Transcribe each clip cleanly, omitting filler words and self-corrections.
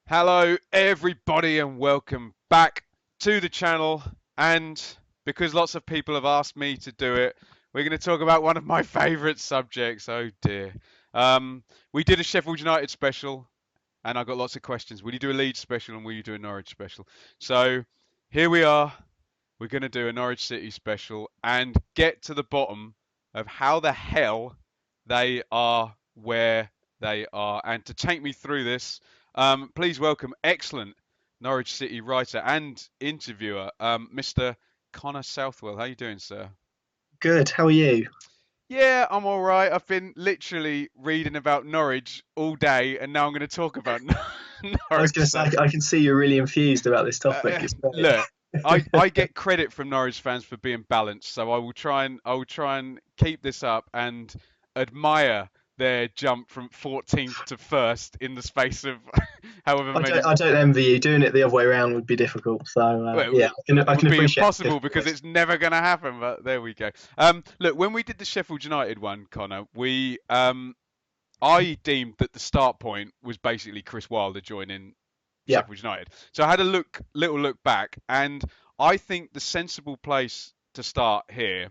Hello, everybody, and welcome back to the channel. And because lots of people have asked me to do it, we're going to talk about one of my favourite subjects. Oh dear. We did a Sheffield United special, and I got lots of questions. Will you do a Leeds special and will you do a Norwich special? So here we are. We're going to do a Norwich City special and get to the bottom of how the hell they are where they are. And to take me through this, please welcome excellent Norwich City writer and interviewer, Mr. Connor Southwell. How you doing, sir? Good. How are you? Yeah, I'm all right. I've been literally reading about Norwich all day, and now I'm going to talk about I was Norwich. going to So, say I can see you're really infused about this topic. It's great. look, I get credit from Norwich fans for being balanced, so I will try and keep this up and admire their jump from 14th to first in the space of however I many. don't I don't envy you. Doing it the other way around would be difficult. So Well, yeah, I it would can be appreciate the impossible because difficulties. it's never going to happen. But there we go. Look, when we did the Sheffield United one, Connor, we I deemed that the start point was basically Chris Wilder joining Yeah. Sheffield United. So I had a little look back, and I think the sensible place to start here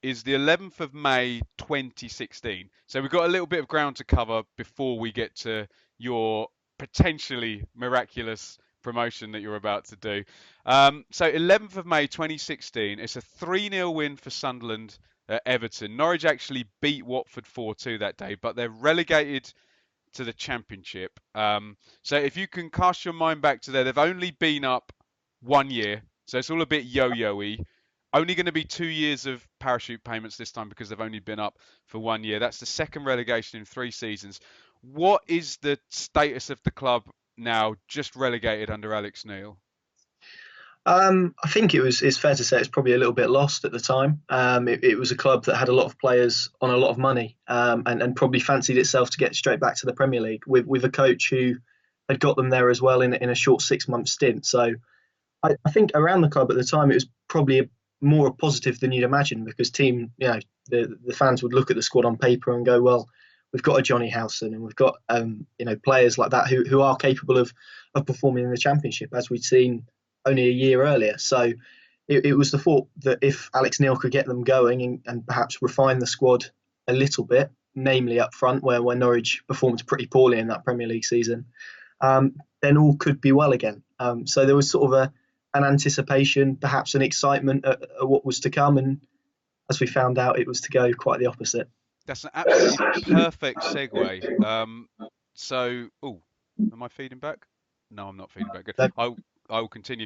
is the 11th of May 2016. So we've got a little bit of ground to cover before we get to your potentially miraculous promotion that you're about to do. So 11th of May 2016, it's a 3-0 win for Sunderland at Everton. Norwich actually beat Watford 4-2 that day, but they're relegated to the Championship. So if you can cast your mind back to there, they've only been up 1 year, so it's all a bit yo-yo-y. Only going to be 2 years of parachute payments this time because they've only been up for 1 year. That's the second relegation in 3 seasons. What is the status of the club now, just relegated under Alex Neil? I think it's fair to say it's probably a little bit lost at the time. It was a club that had a lot of players on a lot of money, and probably fancied itself to get straight back to the Premier League with a coach who had got them there as well in a short 6 month stint. So I think around the club at the time it was probably more positive than you'd imagine because the fans would look at the squad on paper and go, well, we've got a Johnny Howson and we've got players like that who are capable of performing in the Championship as we'd seen only a year earlier. So it was the thought that if Alex Neil could get them going and perhaps refine the squad a little bit, namely up front where Norwich performed pretty poorly in that Premier League season, then all could be well again. So there was sort of an anticipation, perhaps an excitement at what was to come, and as we found out, it was to go quite the opposite. That's an absolutely perfect segue. Oh, am I feeding back? No, I'm not feeding back. Good. So, I will continue.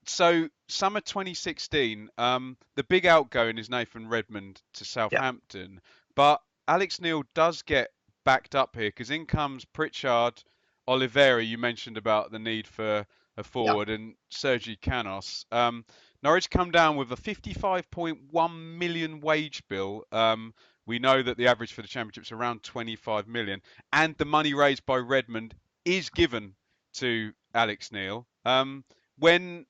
So summer 2016, the big outgoing is Nathan Redmond to yeah, Southampton, but Alex Neil does get backed up here because in comes Pritchard, Oliveira. You mentioned about the need for a yeah. forward, and Sergi Canos. Norwich come down with a 55.1 million wage bill. We know that the average for the championship is around 25 million, and the money raised by Redmond is given to Alex Neil. When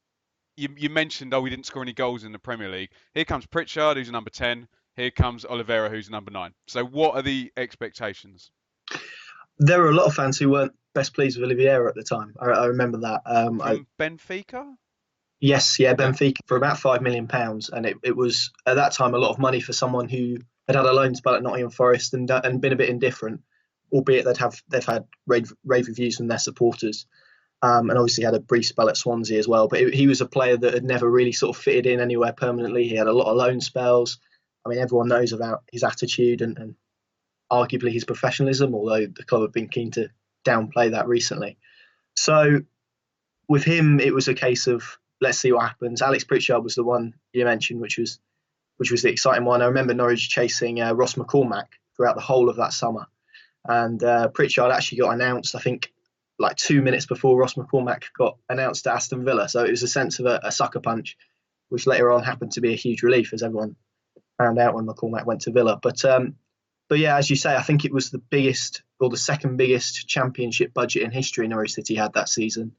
you mentioned, oh, we didn't score any goals in the Premier League. Here comes Pritchard, who's number 10. Here comes Oliveira, who's number 9. So what are the expectations? There were a lot of fans who weren't best pleased with Oliveira at the time. I remember that. From Benfica? Yes, yeah, Yeah. Benfica for about £5 million, and it was at that time a lot of money for someone who had a loan spell at Nottingham Forest and been a bit indifferent, albeit they've had rave reviews from their supporters. And obviously had a brief spell at Swansea as well. But he was a player that had never really sort of fitted in anywhere permanently. He had a lot of loan spells. I mean, everyone knows about his attitude and arguably his professionalism, although the club have been keen to downplay that recently. So with him, it was a case of let's see what happens. Alex Pritchard was the one you mentioned, which was the exciting one. I remember Norwich chasing Ross McCormack throughout the whole of that summer, and Pritchard actually got announced, I think, like 2 minutes before Ross McCormack got announced to Aston Villa. So it was a sense of a sucker punch, which later on happened to be a huge relief as everyone found out when McCormack went to Villa. But yeah, as you say, I think it was the biggest or the second biggest championship budget in history Norwich City had that season.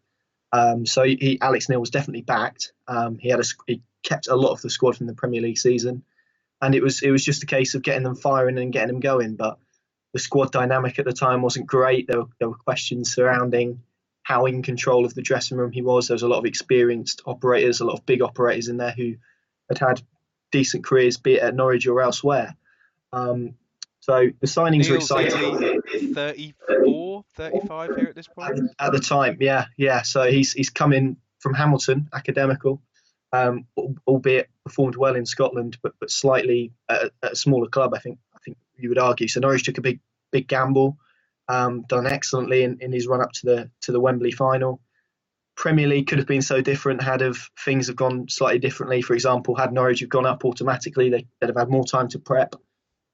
So Alex Neil was definitely backed. He kept a lot of the squad from the Premier League season, and it was just a case of getting them firing and getting them going. But The squad dynamic at the time wasn't great. There were questions surrounding how in control of the dressing room he was. There was a lot of experienced operators, a lot of big operators in there who had decent careers, be it at Norwich or elsewhere. Um, so the signings were Neil's exciting only 34, 35 here at this point. at the time. Yeah, yeah. So he's coming from Hamilton, academical, albeit performed well in Scotland, but slightly at a smaller club. I think you would argue. So Norwich took a big gamble, done excellently in his run up to the Wembley final. Premier League could have been so different had of things have gone slightly differently. For example, had Norwich have gone up automatically, they'd have had more time to prep.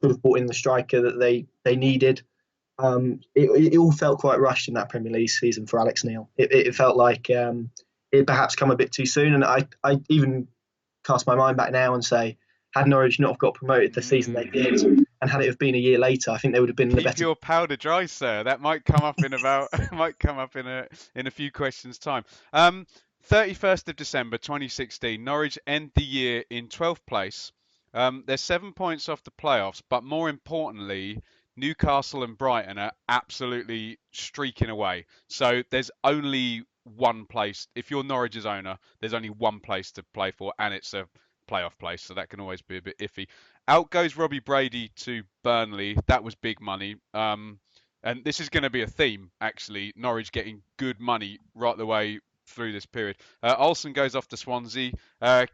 Could have brought in the striker that they needed. It all felt quite rushed in that Premier League season for Alex Neil. It felt like it perhaps come a bit too soon, and I even cast my mind back now and say, had Norwich not have got promoted the season they did, and had it have been a year later, I think they would have been in the Keep better. your powder dry, sir. That might come up in about might come up in a few questions time. 31st of December 2016, Norwich end the year in 12th place. They're 7 points off the playoffs, but more importantly, Newcastle and Brighton are absolutely streaking away. So there's only one place. If you're Norwich's owner, there's only one place to play for, and it's a playoff place, so that can always be a bit iffy. Out goes Robbie Brady to Burnley. That was big money. And this is going to be a theme, actually. Norwich getting good money right the way through this period. Olsen goes off to Swansea.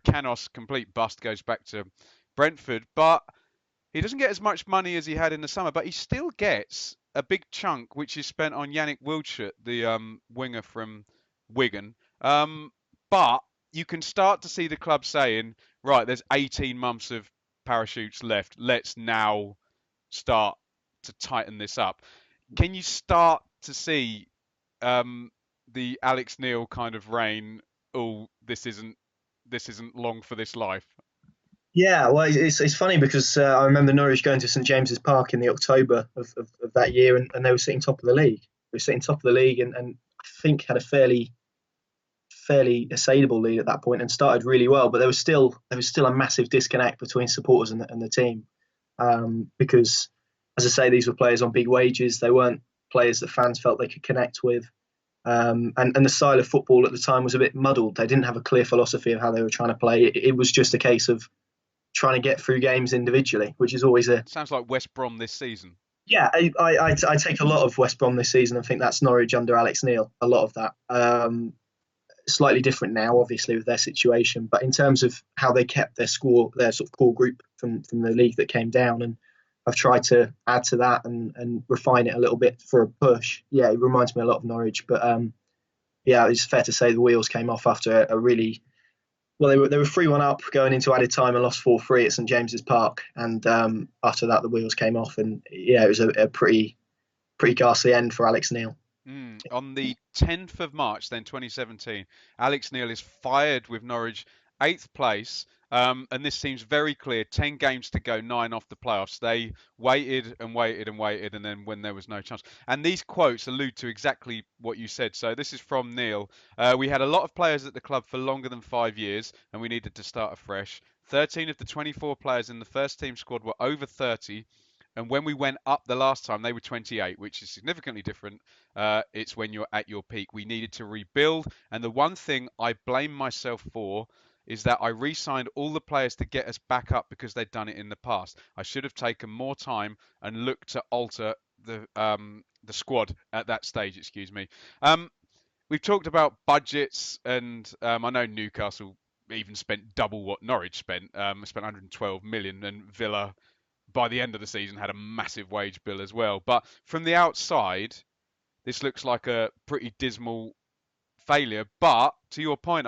Canos, complete bust, goes back to Brentford. But he doesn't get as much money as he had in the summer, but he still gets a big chunk, which is spent on Yannick Wiltshire, the winger from Wigan. But you can start to see the club saying, right, there's 18 months of parachutes left. Let's now start to tighten this up. Can you start to see the Alex Neil kind of reign? Oh, this isn't long for this life. Yeah, well, it's funny because I remember Norwich going to St James's Park in the October of that year, and they were sitting top of the league. They were sitting top of the league, and I think had a fairly assailable lead at that point, and started really well. But there was still a massive disconnect between supporters and the team, because, as I say, these were players on big wages. They weren't players that fans felt they could connect with. And the style of football at the time was a bit muddled. They didn't have a clear philosophy of how they were trying to play. It was just a case of trying to get through games individually, which is always a Sounds like West Brom this season. yeah. I take a lot of West Brom this season. I think that's Norwich under Alex Neil. A lot of that. Slightly different now, obviously, with their situation, but in terms of how they kept their sort of core group from the league that came down, and I've tried to add to that and refine it a little bit for a push. Yeah, it reminds me a lot of Norwich, but yeah, it's fair to say the wheels came off after a really well. They were 3-1 up going into added time and lost 4-3 at St James's Park, and after that the wheels came off, and yeah, it was a pretty ghastly end for Alex Neil. On the 10th of March, then 2017, Alex Neil is fired with Norwich, 8th place. And this seems very clear. 10 games to go, 9 off the playoffs. They waited and waited and waited, and then when there was no chance. And these quotes allude to exactly what you said. So this is from Neil. We had a lot of players at the club for longer than 5 years, and we needed to start afresh. 13 of the 24 players in the first team squad were over 30. And when we went up the last time, they were 28, which is significantly different. It's when you're at your peak. We needed to rebuild. And the one thing I blame myself for is that I re-signed all the players to get us back up because they'd done it in the past. I should have taken more time and looked to alter the squad at that stage. Excuse me. We've talked about budgets, and I know Newcastle even spent double what Norwich spent. Spent 112 million, and Villa by the end of the season had a massive wage bill as well. But from the outside, this looks like a pretty dismal failure. But to your point,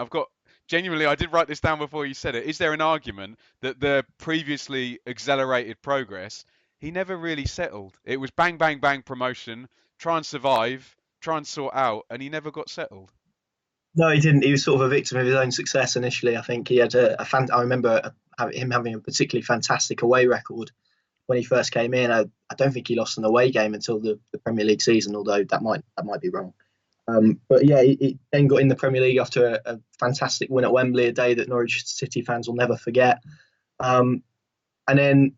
genuinely, I did write this down before you said it. Is there an argument that the previously accelerated progress, he never really settled? It was bang, bang, bang promotion, try and survive, try and sort out, and he never got settled. No, he didn't. He was sort of a victim of his own success initially. I think he had I remember him having a particularly fantastic away record when he first came in. I don't think he lost an away game until the Premier League season, although that might be wrong. But yeah, he then got in the Premier League after a fantastic win at Wembley, a day that Norwich City fans will never forget. And then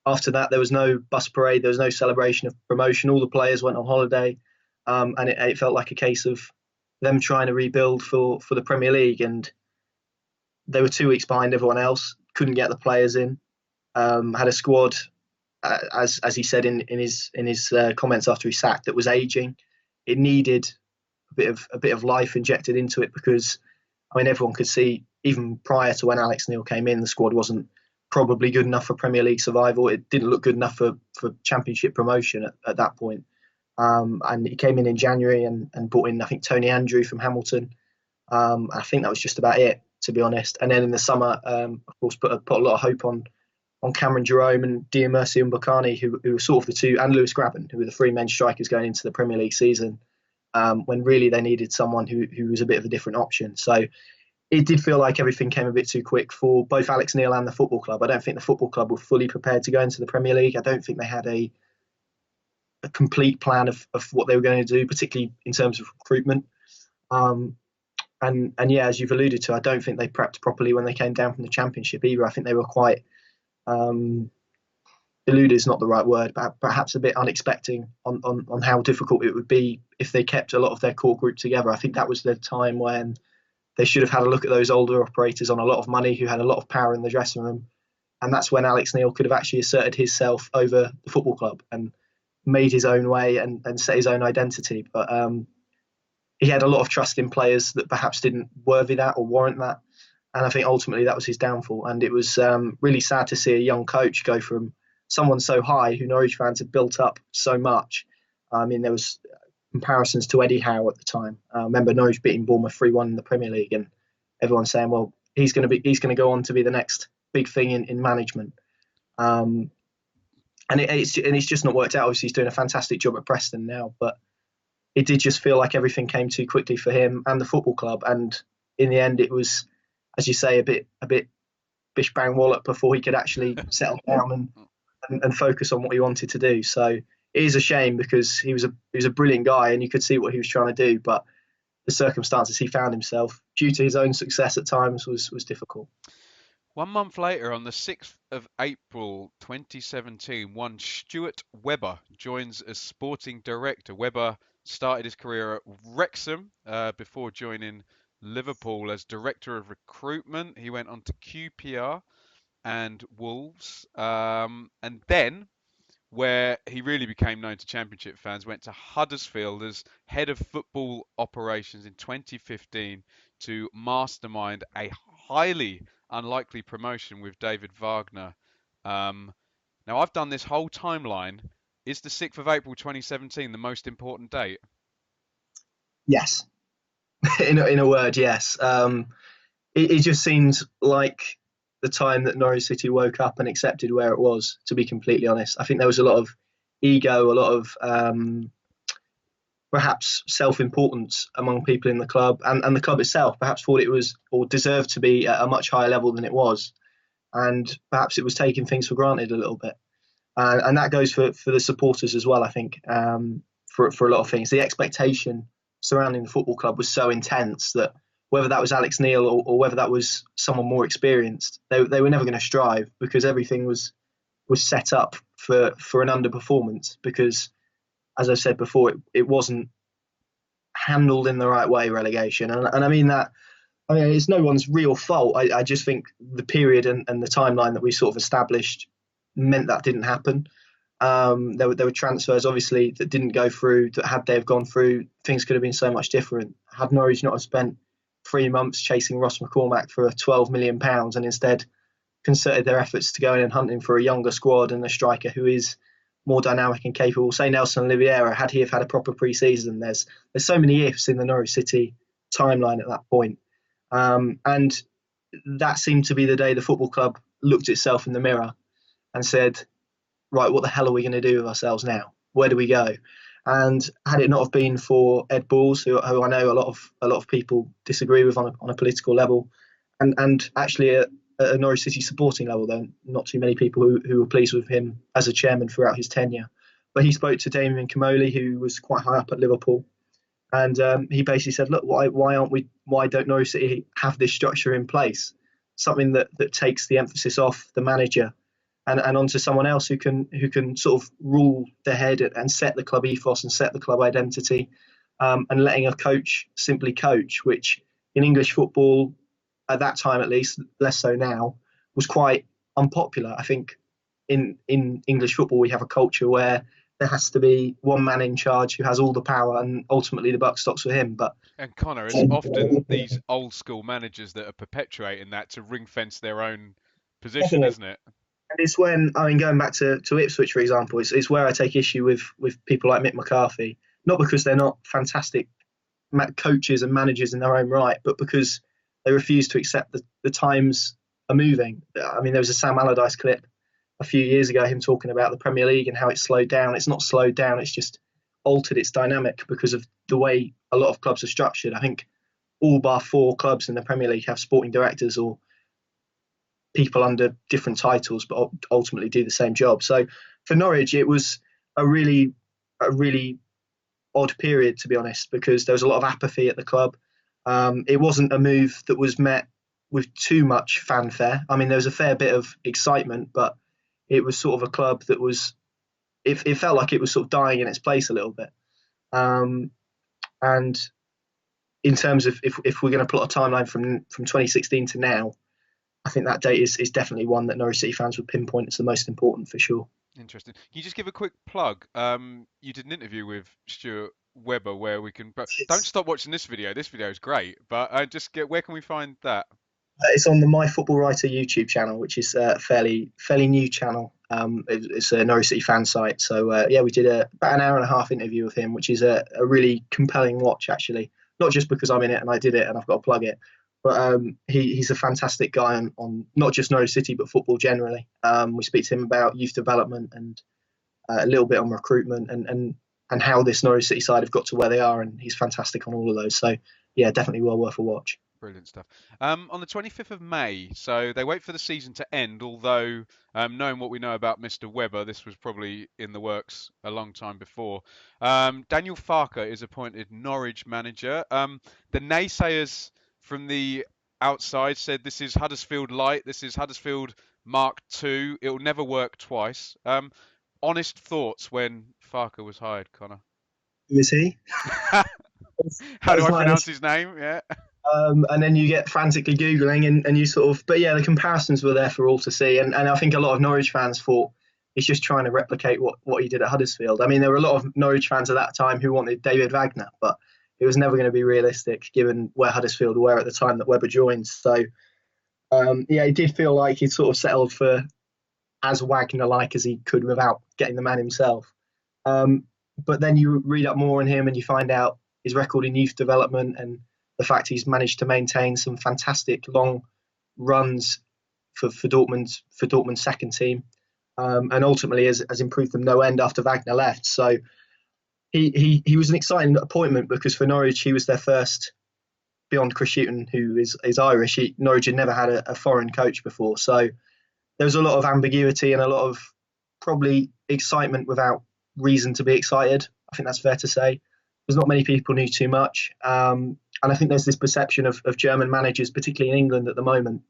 After that, there was no bus parade, there was no celebration of promotion. All the players went on holiday, and it felt like a case of them trying to rebuild for the Premier League, and they were 2 weeks behind everyone else. Couldn't get the players in. Had a squad, as he said in his comments after he sacked, that was aging. It needed a bit of life injected into it because I mean everyone could see even prior to when Alex Neil came in, the squad wasn't probably good enough for Premier League survival. It didn't look good enough for Championship promotion at that point. And he came in January and brought in I think Tony Andrew from Hamilton. I think that was just about it, to be honest. And then in the summer, of course, put a lot of hope on Cameron Jerome and Diamersi and Bocani, who were sort of the two, and Lewis Grabban, who were the three main strikers going into the Premier League season, when really they needed someone who was a bit of a different option. So it did feel like everything came a bit too quick for both Alex Neil and the football club. I don't think the football club were fully prepared to go into the Premier League. I don't think they had a complete plan of what they were going to do, particularly in terms of recruitment. Um, and yeah, as you've alluded to, I don't think they prepped properly when they came down from the Championship either. I think they were quite deluded is not the right word, but perhaps a bit unexpecting on how difficult it would be if they kept a lot of their core group together. I think that was the time when they should have had a look at those older operators on a lot of money who had a lot of power in the dressing room. And that's when Alex Neil could have actually asserted himself over the football club and made his own way and set his own identity. But he had a lot of trust in players that perhaps didn't worthy that or warrant that. And I think ultimately that was his downfall. And it was really sad to see a young coach go from someone so high who Norwich fans had built up so much. I mean, there was comparisons to Eddie Howe at the time. I remember Norwich beating Bournemouth 3-1 in the Premier League, and everyone saying, "Well, he's going to go on to be the next big thing in management." And it's just not worked out. Obviously, he's doing a fantastic job at Preston now, but it did just feel like everything came too quickly for him and the football club. And in the end, it was, as you say, a bit bish bang wallop before he could actually settle down and focus on what he wanted to do. So it is a shame because he was a brilliant guy and you could see what he was trying to do, but the circumstances he found himself due to his own success at times was difficult. 1 month later, on the 6th of April 2017, one Stuart Weber joins as sporting director. Weber started his career at Wrexham before joining Liverpool as director of recruitment. He went on to QPR and Wolves, and then where he really became known to Championship fans, went to Huddersfield as head of football operations in 2015 to mastermind a highly unlikely promotion with David Wagner. Now, I've done this whole timeline. Is the 6th of April 2017 the most important date? Yes, in a word, yes. It just seems like the time that Norwich City woke up and accepted where it was, to be completely honest. I think there was a lot of ego, a lot of perhaps self-importance among people in the club, and the club itself perhaps thought it was or deserved to be at a much higher level than it was. And perhaps it was taking things for granted a little bit. And that goes for the supporters as well, I think, for a lot of things. The expectation surrounding the football club was so intense that whether that was Alex Neil or whether that was someone more experienced, they were never going to strive because everything was set up for an underperformance because, as I said before, it wasn't handled in the right way, relegation. And I mean that, I mean, it's no one's real fault. I just think the period and the timeline that we sort of established meant that didn't happen. There were transfers, obviously, that didn't go through, that had they have gone through, things could have been so much different. Had Norwich not have spent 3 months chasing Ross McCormack for £12 million and instead concerted their efforts to go in and hunting for a younger squad and a striker who is more dynamic and capable. Say Nelson Oliveira, had he have had a proper pre-season, there's so many ifs in the Norwich City timeline at that point. And that seemed to be the day the football club looked itself in the mirror and said, right, what the hell are we going to do with ourselves now? Where do we go? And had it not have been for Ed Balls, who I know a lot of people disagree with on a political level, and actually at a Norwich City supporting level, though not too many people who were pleased with him as a chairman throughout his tenure. But he spoke to Damien Comolli, who was quite high up at Liverpool, and he basically said, look, why don't Norwich City have this structure in place? Something that takes the emphasis off the manager and onto someone else who can sort of rule the head and set the club ethos and set the club identity, and letting a coach simply coach, which in English football at that time at least, less so now, was quite unpopular. I think in English football we have a culture where there has to be one man in charge who has all the power, and ultimately the buck stops with him. But And Connor, it's often these old school managers that are perpetuating that to ring fence their own position, definitely, isn't it? and it's when I mean going back to Ipswich for example, it's where I take issue with people like Mick McCarthy, not because they're not fantastic coaches and managers in their own right, but because they refuse to accept the times are moving. I mean, there was a Sam Allardyce clip a few years ago, him talking about the Premier League and how it's slowed down. It's not slowed down, it's just altered its dynamic because of the way a lot of clubs are structured. I think all bar four clubs in the Premier League have sporting directors or people under different titles, but ultimately do the same job. So for Norwich, it was a really odd period, to be honest, because there was a lot of apathy at the club. It wasn't a move that was met with too much fanfare. I mean, there was a fair bit of excitement, but it was sort of a club that it felt like it was sort of dying in its place a little bit. Um, and in terms of if we're going to plot a timeline from 2016 to now, I think that date is definitely one that Norwich City fans would pinpoint as the most important for sure. Interesting. Can you just give a quick plug? You did an interview with Stuart Weber where we can. But don't It's stop watching this video. This video is great. But just get where can we find that? It's on the My Football Writer YouTube channel, which is a fairly new channel. It's a Norwich City fan site. So yeah, we did about an hour and a half interview with him, which is a really compelling watch actually. Not just because I'm in it and I did it and I've got to plug it, but he's a fantastic guy on not just Norwich City but football generally. We speak to him about youth development and a little bit on recruitment and how this Norwich City side have got to where they are, and he's fantastic on all of those. So yeah, definitely well worth a watch. Brilliant stuff. On the 25th of May, so they wait for the season to end, although knowing what we know about Mr. Webber, this was probably in the works a long time before. Daniel Farker is appointed Norwich manager. The naysayers from the outside said this is Huddersfield light, this is Huddersfield Mark II, it'll never work twice. Honest thoughts when Farker was hired, Connor? Who is he? How That do was I pronounce nice. his name? Yeah. And then you get frantically Googling and you sort of, but yeah, the comparisons were there for all to see. And I think a lot of Norwich fans thought he's just trying to replicate what he did at Huddersfield. I mean, there were a lot of Norwich fans at that time who wanted David Wagner, but it was never going to be realistic given where Huddersfield were at the time that Webber joined. So, yeah, it did feel like he sort of settled for as Wagner like as he could without getting the man himself. Um, but then you read up more on him and you find out his record in youth development and the fact he's managed to maintain some fantastic long runs for Dortmund's second team, and ultimately has improved them no end after Wagner left. So he was an exciting appointment because for Norwich he was their first beyond Chris Hughton, who is Irish. Norwich had never had a foreign coach before, so there was a lot of ambiguity and a lot of probably excitement without reason to be excited. I think that's fair to say. There's not many people knew too much. And I think there's this perception of German managers, particularly in England at the moment,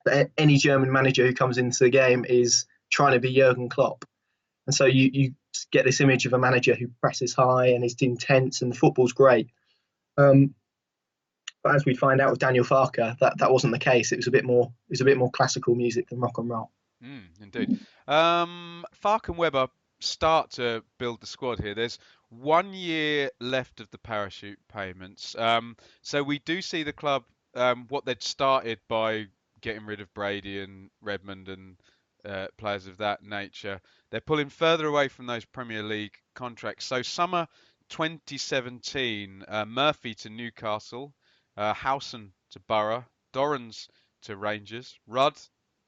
that any German manager who comes into the game is trying to be Jurgen Klopp. And so you get this image of a manager who presses high and is intense and the football's great. Um, but as we find out with Daniel Farker, that wasn't the case. It was a bit more classical music than rock and roll. Indeed. Fark and Webber start to build the squad here. There's 1 year left of the parachute payments. So we do see the club what they'd started by getting rid of Brady and Redmond and players of that nature. They're pulling further away from those Premier League contracts. So summer 2017, Murphy to Newcastle, Howson to Borough, Dorrans to Rangers, Rudd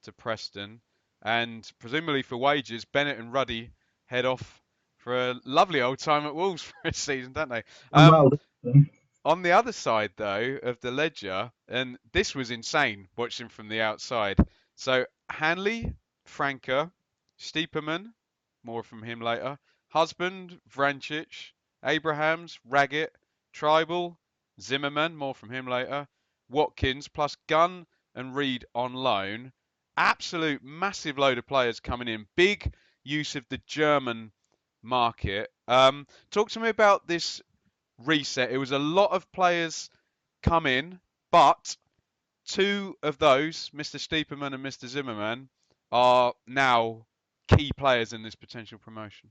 to Preston, and presumably for wages, Bennett and Ruddy head off for a lovely old time at Wolves for a season, don't they? And well, On the other side, though, of the ledger, and this was insane watching from the outside. So Hanley, Franker, Stiepermann, more from him later, Husband, Vrancic, Abrahams, Raggett, Tribal, Zimmerman, more from him later, Watkins, plus Gunn and Reed on loan. absolute massive load of players coming in. Big use of the German market. Talk to me about this reset. It was a lot of players come in, but two of those, Mr. Stiepermann and Mr. Zimmermann, are now key players in this potential promotion.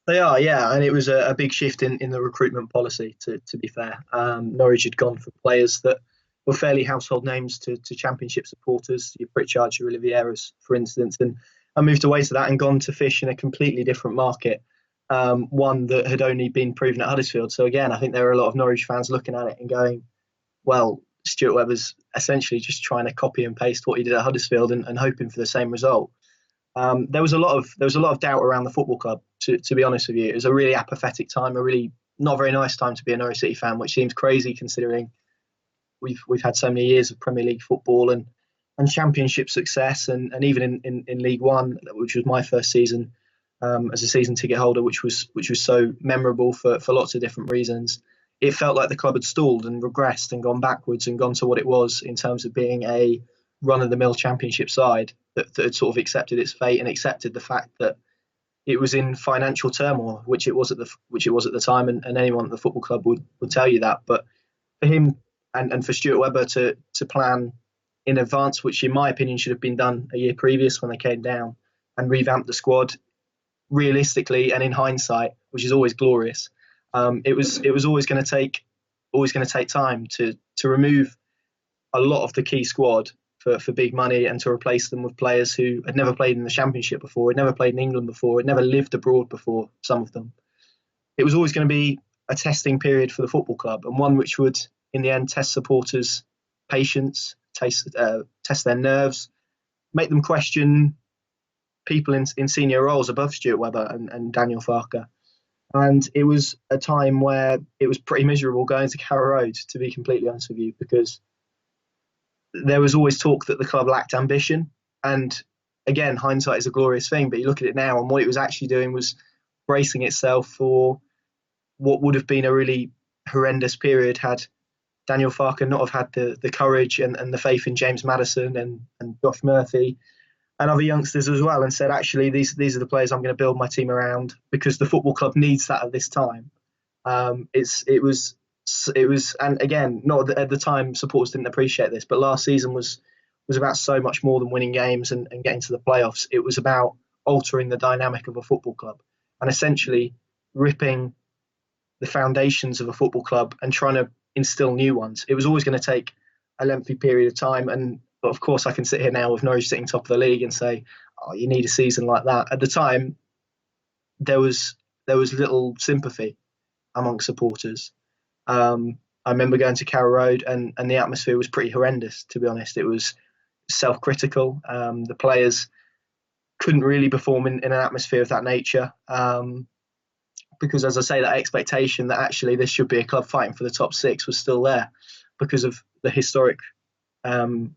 They are, yeah, and it was a big shift in the recruitment policy. To be fair, Norwich had gone for players that were fairly household names to Championship supporters, your Pritchards, your Olivieras, for instance, and I moved away to that and gone to fish in a completely different market, one that had only been proven at Huddersfield. So again, I think there are a lot of Norwich fans looking at it and going, well, Stuart Weber's essentially just trying to copy and paste what he did at Huddersfield and hoping for the same result. There was a lot of doubt around the football club. To be honest with you, it was a really apathetic time, a really not very nice time to be a Norwich City fan, which seems crazy considering we've had so many years of Premier League football and Championship success, and even in League One, which was my first season as a season ticket holder, which was so memorable for lots of different reasons. It felt like the club had stalled and regressed and gone backwards and gone to what it was in terms of being a run of the mill Championship side that had sort of accepted its fate and accepted the fact that it was in financial turmoil, which it was at the time, and anyone at the football club would tell you that. But for him and for Stuart Webber to plan in advance, which in my opinion should have been done a year previous when they came down, and revamp the squad realistically and in hindsight, which is always glorious. It was always going to take time to remove a lot of the key squad for big money and to replace them with players who had never played in the Championship before, had never played in England before, had never lived abroad before, some of them. It was always going to be a testing period for the football club, and one which would, in the end, test supporters' patience, test their nerves, make them question people in senior roles above Stuart Webber and Daniel Farker. And it was a time where it was pretty miserable going to Carrow Road, to be completely honest with you, because there was always talk that the club lacked ambition. And again, hindsight is a glorious thing, but you look at it now, and what it was actually doing was bracing itself for what would have been a really horrendous period had Daniel Farker not have had the courage and the faith in James Maddison and Josh Murphy and other youngsters as well, and said, actually, these are the players I'm going to build my team around because the football club needs that at this time. It was, and again, not at the time supporters didn't appreciate this, but last season was about so much more than winning games and getting to the playoffs. It was about altering the dynamic of a football club and essentially ripping the foundations of a football club and trying to instill new ones. It was always going to take a lengthy period of time, and but of course I can sit here now with Norwich sitting top of the league and say, oh, you need a season like that. At the time, there was little sympathy among supporters. I remember going to Carrow Road, and the atmosphere was pretty horrendous, to be honest. It was self-critical. The players couldn't really perform in an atmosphere of that nature because, as I say, that expectation that actually this should be a club fighting for the top six was still there because of the um,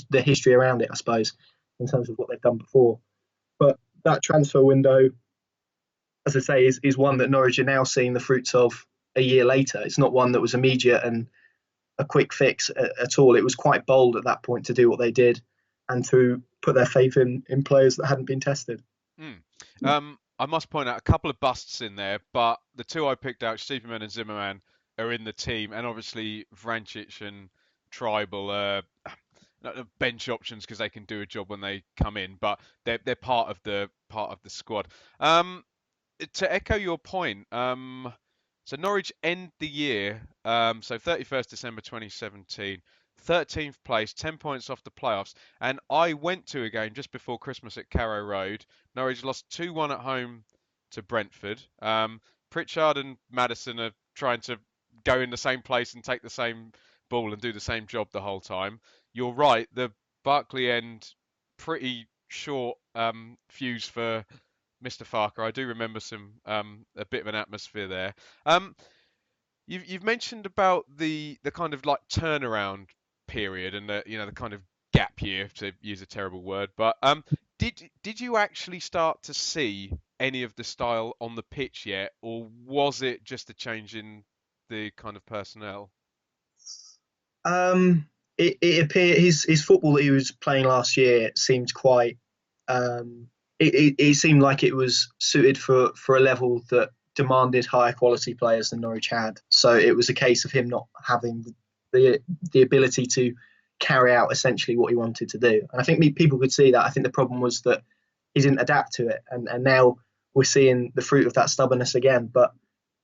the history around it, I suppose, in terms of what they've done before. But that transfer window, as I say, is one that Norwich are now seeing the fruits of a year later. It's not one that was immediate and a quick fix at all. It was quite bold at that point to do what they did and to put their faith in players that hadn't been tested. Mm. I must point out a couple of busts in there, but the two I picked out, Stiepermann and Zimmerman, are in the team, and obviously Vrancic and Tribal not the bench options because they can do a job when they come in, but they're part of the squad. Um, to echo your point, so Norwich end the year, so 31st December 2017, 13th place, 10 points off the playoffs. And I went to a game just before Christmas at Carrow Road. Norwich lost 2-1 at home to Brentford. Pritchard and Maddison are trying to go in the same place and take the same ball and do the same job the whole time. You're right, the Barkley end, pretty short fuse for Mr. Farker. I do remember some a bit of an atmosphere there. Um, you've mentioned about the kind of like turnaround period and the kind of gap year, to use a terrible word, but did you actually start to see any of the style on the pitch yet, or was it just a change in the kind of personnel? Um, it appeared his football that he was playing last year seemed quite. Um, it seemed like it was suited for a level that demanded higher quality players than Norwich had. So it was a case of him not having the the ability to carry out essentially what he wanted to do. And I think people could see that. I think the problem was that he didn't adapt to it, and now we're seeing the fruit of that stubbornness again. But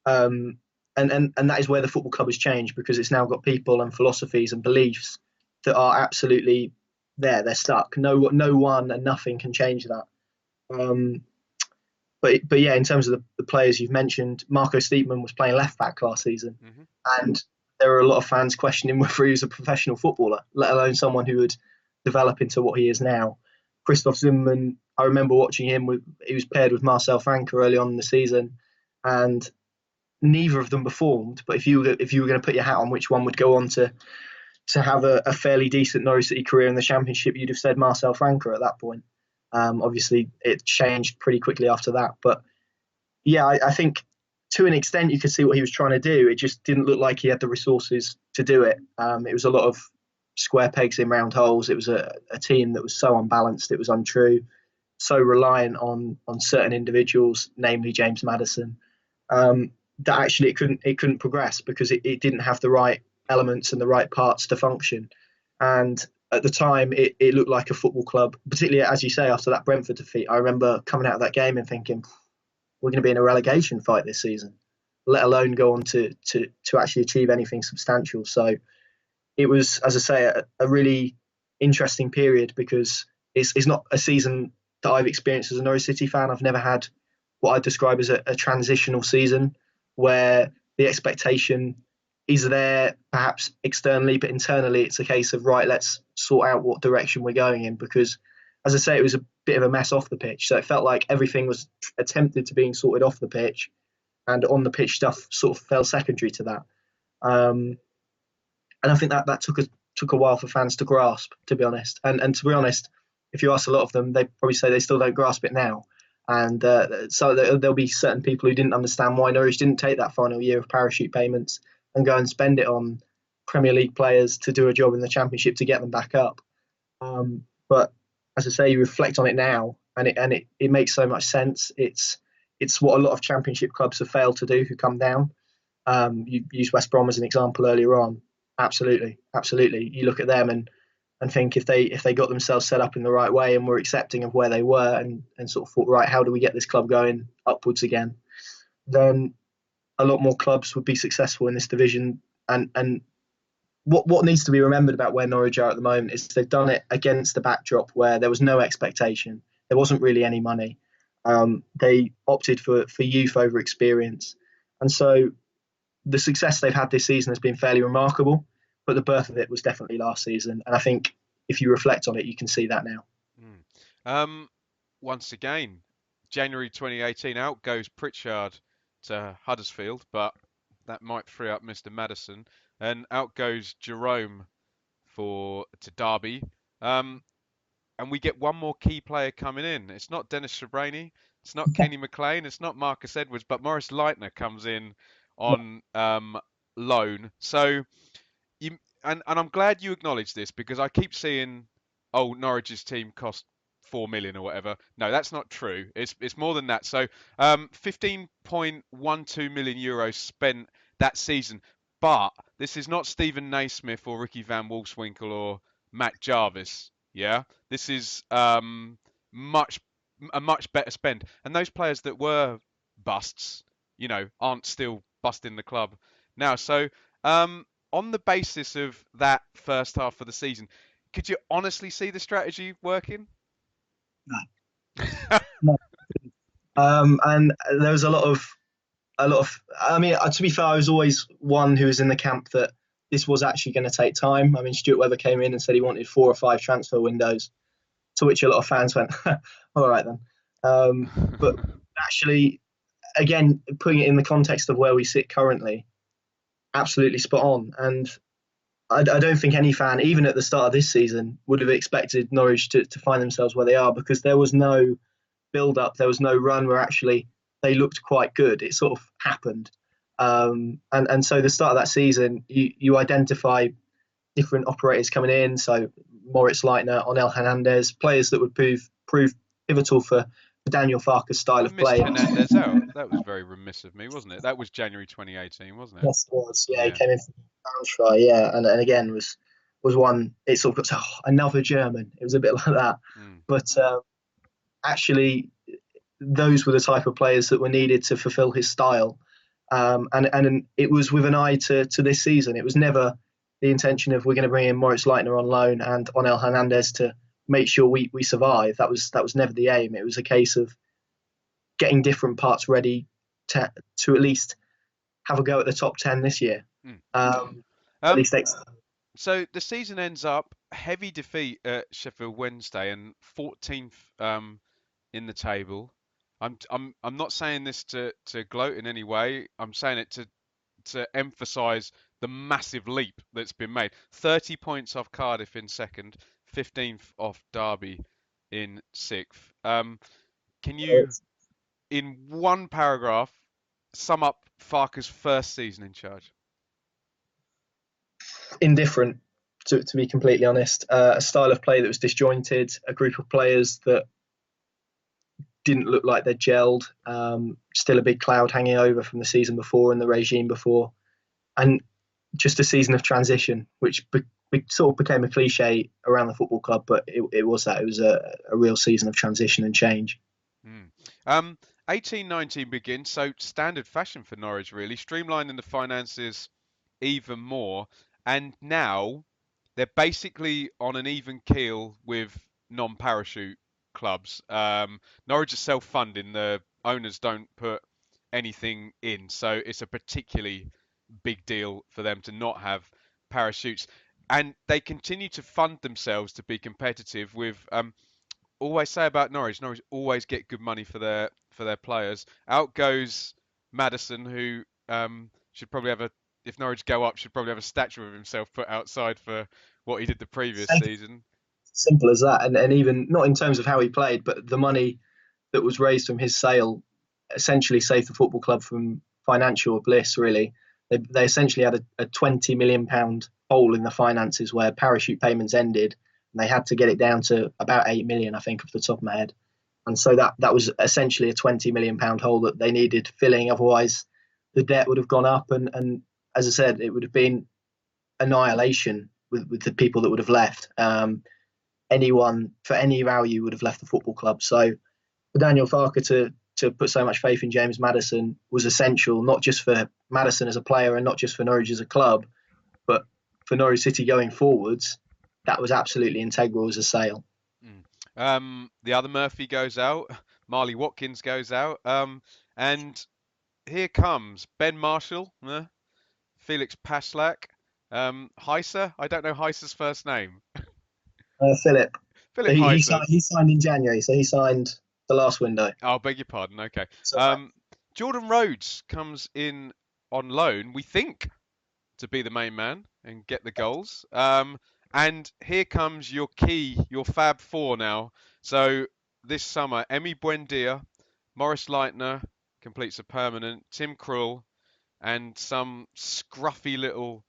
um, and that is where the football club has changed because it's now got people and philosophies and beliefs that are absolutely there. They're stuck. No one and nothing can change that. Um, but yeah, in terms of the players you've mentioned, Marco Steepman was playing left back last season, Hmm. and there are a lot of fans questioning whether he was a professional footballer, let alone someone who would develop into what he is now. Christoph Zimmermann, I remember watching him he was paired with Marcel Franke early on in the season, and neither of them performed. But if you were going to put your hat on which one would go on to have a fairly decent Norwich City career in the Championship, you'd have said Marcel Franke at that point. Obviously, it changed pretty quickly after that. But yeah, I think to an extent you could see what he was trying to do. It just didn't look like he had the resources to do it. It was a lot of square pegs in round holes. It was a team that was so unbalanced, it was untrue, so reliant on certain individuals, namely James Maddison, um, that actually it couldn't progress because it didn't have the right elements and the right parts to function. And at the time, it looked like a football club, particularly as you say after that Brentford defeat. I remember coming out of that game and thinking we're going to be in a relegation fight this season, let alone go on to actually achieve anything substantial. So it was, as I say, a really interesting period because it's not a season that I've experienced as a Norwich City fan. I've never had what I'd describe as a transitional season where the expectation is there perhaps externally, but internally it's a case of right, let's sort out what direction we're going in because as I say, it was a bit of a mess off the pitch. So it felt like everything was attempted to being sorted off the pitch and on the pitch stuff sort of fell secondary to that. Um, and I think that took a while for fans to grasp, to be honest. And to be honest, if you ask a lot of them, they probably say they still don't grasp it now. And so there'll be certain people who didn't understand why Norwich didn't take that final year of parachute payments and go and spend it on Premier League players to do a job in the Championship to get them back up. But as I say, you reflect on it now, and it makes so much sense. It's what a lot of Championship clubs have failed to do who come down. You used West Brom as an example earlier on. Absolutely, absolutely. You look at them and think if they got themselves set up in the right way and were accepting of where they were and sort of thought, right, how do we get this club going upwards again? Then a lot more clubs would be successful in this division. And what needs to be remembered about where Norwich are at the moment is they've done it against the backdrop where there was no expectation. There wasn't really any money. They opted for youth over experience. And so the success they've had this season has been fairly remarkable, but the birth of it was definitely last season. And I think if you reflect on it, you can see that now. Mm. Um, Once again, January 2018, out goes Pritchard to Huddersfield, but that might free up Mr. Madison, and out goes Jerome to Derby. Um, and we get one more key player coming in. It's not Dennis Shabraini, it's not Kenny McLean, it's not Marcus Edwards, but Morris Leitner comes in on loan. So and I'm glad you acknowledge this because I keep seeing, oh, Norwich's team cost 4 million or whatever. No, that's not true. It's more than that. So 15.12 million euros spent that season. But this is not Stephen Naismith or Ricky Van Wolfswinkel or Matt Jarvis. Yeah, this is much a much better spend. And those players that were busts, aren't still busting the club now. So on the basis of that first half of the season, could you honestly see the strategy working? No. And there was a lot of. I mean, to be fair, I was always one who was in the camp that this was actually going to take time. I mean, Stuart Weber came in and said he wanted 4 or 5 transfer windows, to which a lot of fans went, "All right then." But actually, again, putting it in the context of where we sit currently, absolutely spot on. And I don't think any fan, even at the start of this season, would have expected Norwich to find themselves where they are because there was no build up, there was no run where actually they looked quite good. It sort of happened. And so the start of that season, you identify different operators coming in. So Moritz Leitner, Onel Hernandez, players that would prove pivotal for Daniel Farke's style I of missed play. Hernandez out. That was very remiss of me, wasn't it? That was January 2018, wasn't it? Yes, it was. Yeah, he Yeah. came in from Braunschweig. Yeah, and again was one. It sort of got another German. It was a bit like that, Mm. but actually, those were the type of players that were needed to fulfil his style. And it was with an eye to this season. It was never the intention of we're going to bring in Moritz Leitner on loan and Onel Hernandez to make sure we survive. That was never the aim. It was a case of getting different parts ready to at least have a go at the top 10 this year. Mm. At Um, least ex- so the season ends up heavy defeat at Sheffield Wednesday and 14th in the table. I'm not saying this to gloat in any way. I'm saying it to emphasise the massive leap that's been made. 30 points off Cardiff in second, 15th off Derby in sixth. Can you, in one paragraph, sum up Farke's first season in charge? Indifferent, to be completely honest. A style of play that was disjointed, a group of players that didn't look like they'd gelled. Still a big cloud hanging over from the season before and the regime before, and just a season of transition, which sort of became a cliche around the football club, but it was that. It was a real season of transition and change. Mm. 1819 begins, so standard fashion for Norwich, really, streamlining the finances even more. And now they're basically on an even keel with non-parachute clubs. Norwich are self-funding; the owners don't put anything in, so it's a particularly big deal for them to not have parachutes. And they continue to fund themselves to be competitive with always say about Norwich. Norwich always get good money for their players. Out goes Maddison, who should probably have a if Norwich go up, should probably have a statue of himself put outside for what he did the previous season. Simple as that, and even not in terms of how he played, but the money that was raised from his sale essentially saved the football club from financial bliss. Really, they essentially had a £20 million hole in the finances where parachute payments ended, and they had to get it down to about 8 million, I think, off the top of my head. And so that was essentially a £20 million hole that they needed filling. Otherwise, the debt would have gone up, and as I said, it would have been annihilation with the people that would have left. Anyone for any value would have left the football club. So for Daniel Farke to put so much faith in James Maddison was essential, not just for Maddison as a player and not just for Norwich as a club, but for Norwich City going forwards. That was absolutely integral as a sale. Mm. The other Murphy goes out. Marley Watkins goes out. And here comes Ben Marshall, Felix Pashlack, Heiser. I don't know Heiser's first name. Philip, so Philip Heiser. he signed in January, so he signed the last window. I'll beg your pardon. Okay. So Jordan Rhodes comes in on loan, we think, to be the main man and get the goals. And here comes your key, your Fab Four now. So this summer, Emi Buendia, Morris Leitner completes a permanent, Tim Krul, and some scruffy little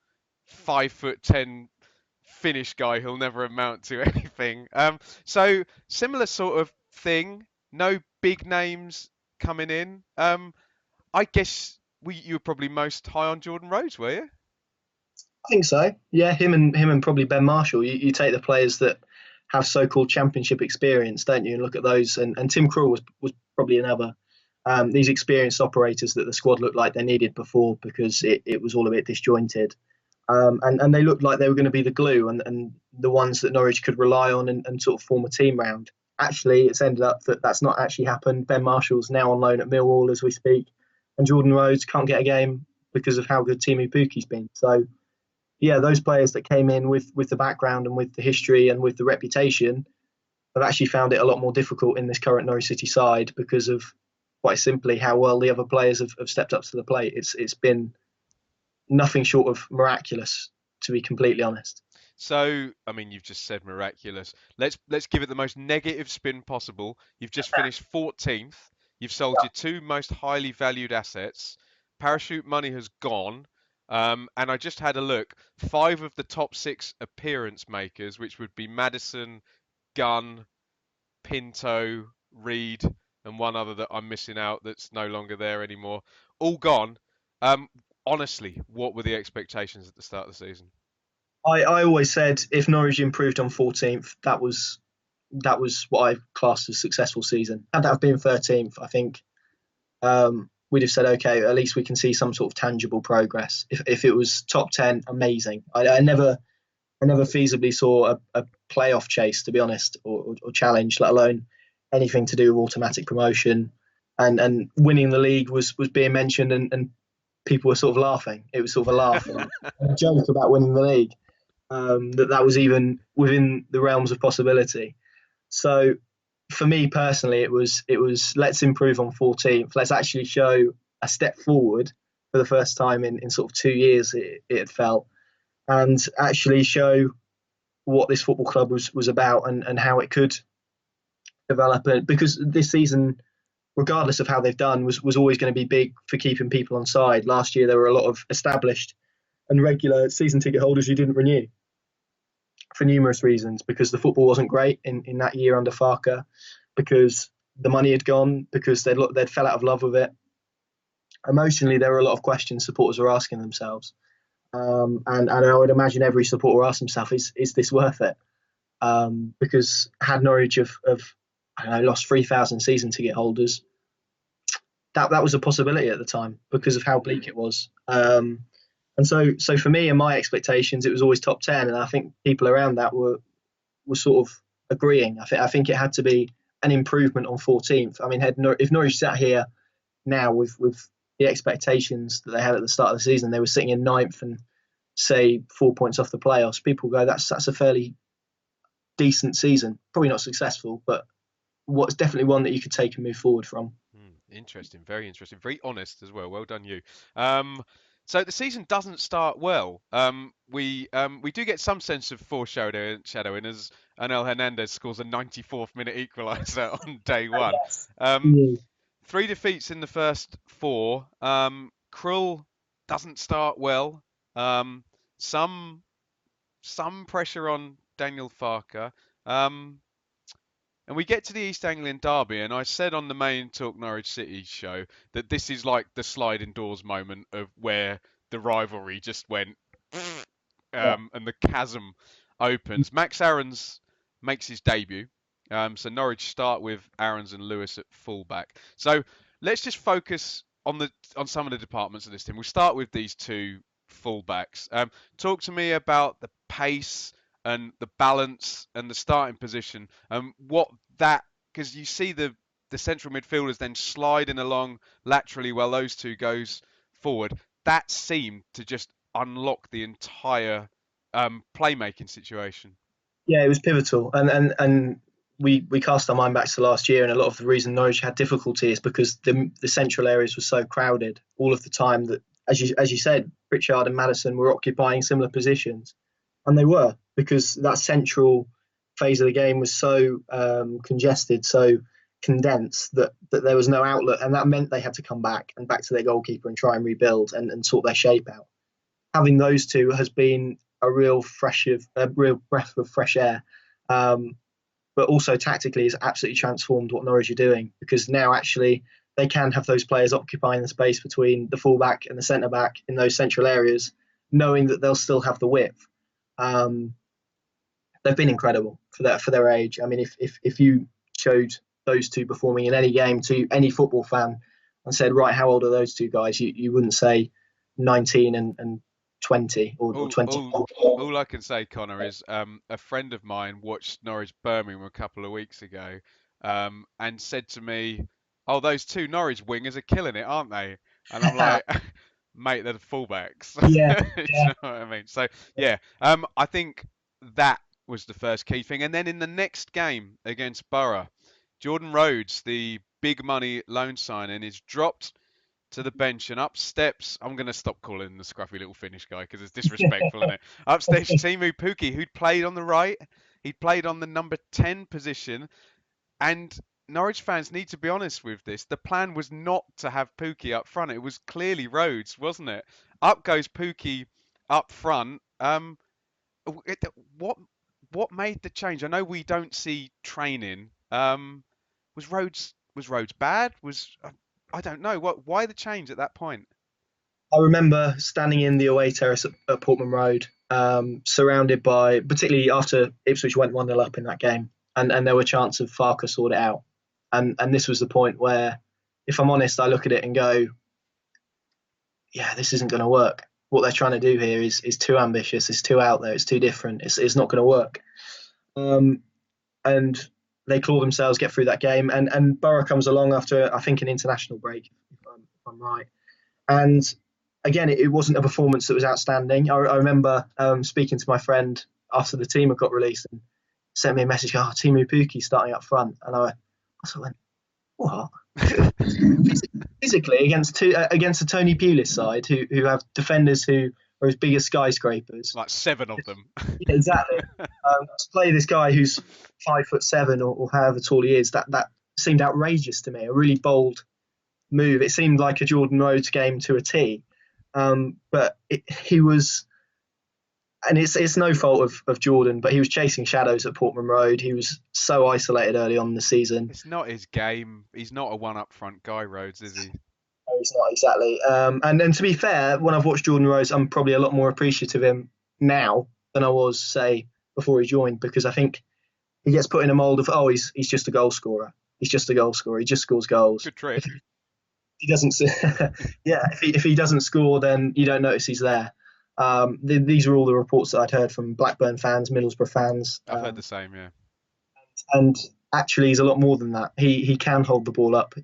5'10" Finnish guy who'll never amount to anything. So similar sort of thing. No big names coming in. I guess you were probably most high on Jordan Rhodes, were you? I think so. Yeah, him and probably Ben Marshall. You take the players that have so-called championship experience, don't you? And look at those. And Tim Krul was probably another. These experienced operators that the squad looked like they needed before because it was all a bit disjointed. And they looked like they were going to be the glue and the ones that Norwich could rely on and sort of form a team round. Actually, it's ended up that that's not actually happened. Ben Marshall's now on loan at Millwall as we speak, and Jordan Rhodes can't get a game because of how good Timu Puki's been. So yeah, those players that came in with the background and with the history and with the reputation have actually found it a lot more difficult in this current Norwich City side because of quite simply how well the other players have stepped up to the plate. It's been nothing short of miraculous, to be completely honest. So, I mean, you've just said miraculous. Let's give it the most negative spin possible. You've just finished 14th. You've sold your two most highly valued assets. Parachute money has gone. And I just had a look. 5 of the top 6 appearance makers, which would be Maddison, Gunn, Pinto, Reed, and one other that I'm missing out that's no longer there anymore, all gone. Um, Honestly, what were the expectations at the start of the season? I always said if Norwich improved on 14th, that was what I classed as a successful season. Had that have been 13th, I think we'd have said, okay, at least we can see some sort of tangible progress. If it was top 10, amazing. I never feasibly saw a playoff chase, to be honest, or challenge, let alone anything to do with automatic promotion. And winning the league was being mentioned, and people were sort of laughing. It was sort of a laugh and a joke about winning the league. That was even within the realms of possibility. So for me personally, it was let's improve on 14th. Let's actually show a step forward for the first time in sort of 2 years. It had felt, and actually show what this football club was about, and how it could develop. Because this season, regardless of how they've done, was always going to be big for keeping people on side. Last year there were a lot of established and regular season ticket holders who didn't renew for numerous reasons, because the football wasn't great in that year under Farker, because the money had gone, because they'd fell out of love with it. Emotionally, there were a lot of questions supporters were asking themselves, and I would imagine every supporter asked himself, is this worth it? Because had Norwich of I don't know, lost 3,000 season ticket holders, that was a possibility at the time because of how bleak it was. And so for me and my expectations, it was always top 10, and I think people around that were sort of agreeing. I think it had to be an improvement on 14th. I mean, if Norwich sat here now with the expectations that they had at the start of the season, they were sitting in ninth and say 4 points off the playoffs. People go, that's a fairly decent season. Probably not successful, but what's definitely one that you could take and move forward from. Interesting, very interesting, very honest as well. Well done, you. Um, so the season doesn't start well. We do get some sense of foreshadowing as Anel Hernandez scores a 94th minute equaliser on day one. Yes. Um, Yeah. 3 defeats in the first 4. Krull doesn't start well. Um, some some pressure on Daniel Farker. Um, and we get to the East Anglian derby, and I said on the main Talk Norwich City show that this is like the sliding doors moment of where the rivalry just went, and the chasm opens. Max Aarons makes his debut. So Norwich start with Aarons and Lewis at fullback. So let's just focus on some of the departments of this team. We'll start with these two fullbacks. Talk to me about the pace and the balance and the starting position, and what that, because you see the central midfielders then sliding along laterally while those two goes forward. That seemed to just unlock the entire playmaking situation. Yeah, it was pivotal, and we cast our mind back to last year, and a lot of the reason Norwich had difficulty is because the central areas were so crowded all of the time that, as you said, Pritchard and Maddison were occupying similar positions, and they were, because that central phase of the game was so congested, so condensed, that there was no outlet, and that meant they had to come back to their goalkeeper and try and rebuild and sort their shape out. Having those two has been a real breath of fresh air. Um, but also tactically, has absolutely transformed what Norwich are doing, because now actually they can have those players occupying the space between the fullback and the centre back in those central areas, knowing that they'll still have the width. Um, they've been incredible for their age. I mean, if you showed those two performing in any game to any football fan and said, right, how old are those two guys? You wouldn't say 19 and 20 or All, 20. all, all I can say, Connor, is a friend of mine watched Norwich Birmingham a couple of weeks ago, and said to me, "Oh, those two Norwich wingers are killing it, aren't they?" And I'm like, "Mate, they're the fullbacks." Yeah, Do you yeah. know what I mean? So yeah, I think that was the first key thing, and then in the next game against Borough, Jordan Rhodes, the big money loan signing, is dropped to the bench, and up steps, I'm going to stop calling him the scruffy little Finnish guy because it's disrespectful, isn't it? Up steps Timu Puki, who'd played on the right. He'd played on the number 10 position. And Norwich fans need to be honest with this. The plan was not to have Pookie up front. It was clearly Rhodes, wasn't it? up goes Pookie up front. It, what what made the change? I know we don't see training. Was Rhodes bad? I don't know. Why the change at that point? I remember standing in the away terrace at Portman Road, surrounded by, particularly after Ipswich went 1-0 up in that game, and there were chances of Farke sort it out. And this was the point where, if I'm honest, I look at it and go, yeah, this isn't going to work. What they're trying to do here is too ambitious, it's too out there, it's too different, it's not going to work. Um, and they claw themselves, get through that game, and Borough comes along after, I think, an international break, if I'm right. And again, it wasn't a performance that was outstanding. I remember speaking to my friend after the team had got released and sent me a message, oh, Timu Pukki starting up front. And I sort of went, what? Physically, against the Tony Pulis side, who have defenders who are as big as skyscrapers. Like seven of them. Yeah, exactly. To play this guy who's 5'7" or however tall he is, that seemed outrageous to me. A really bold move. It seemed like a Jordan Rhodes game to a T. But he was, and it's no fault of Jordan, but he was chasing shadows at Portman Road. He was so isolated early on in the season. It's not his game. He's not a one up front guy, Rhodes, is he? No, he's not exactly. And then to be fair, when I've watched Jordan Rhodes, I'm probably a lot more appreciative of him now than I was, say, before he joined, because I think he gets put in a mould of, oh, he's just a goal scorer. He's just a goal scorer. He just scores goals. Good trick. If he doesn't, yeah, if he doesn't score, then you don't notice he's there. These are all the reports that I'd heard from Blackburn fans, Middlesbrough fans. I've heard the same, yeah. And actually, he's a lot more than that. He can hold the ball up.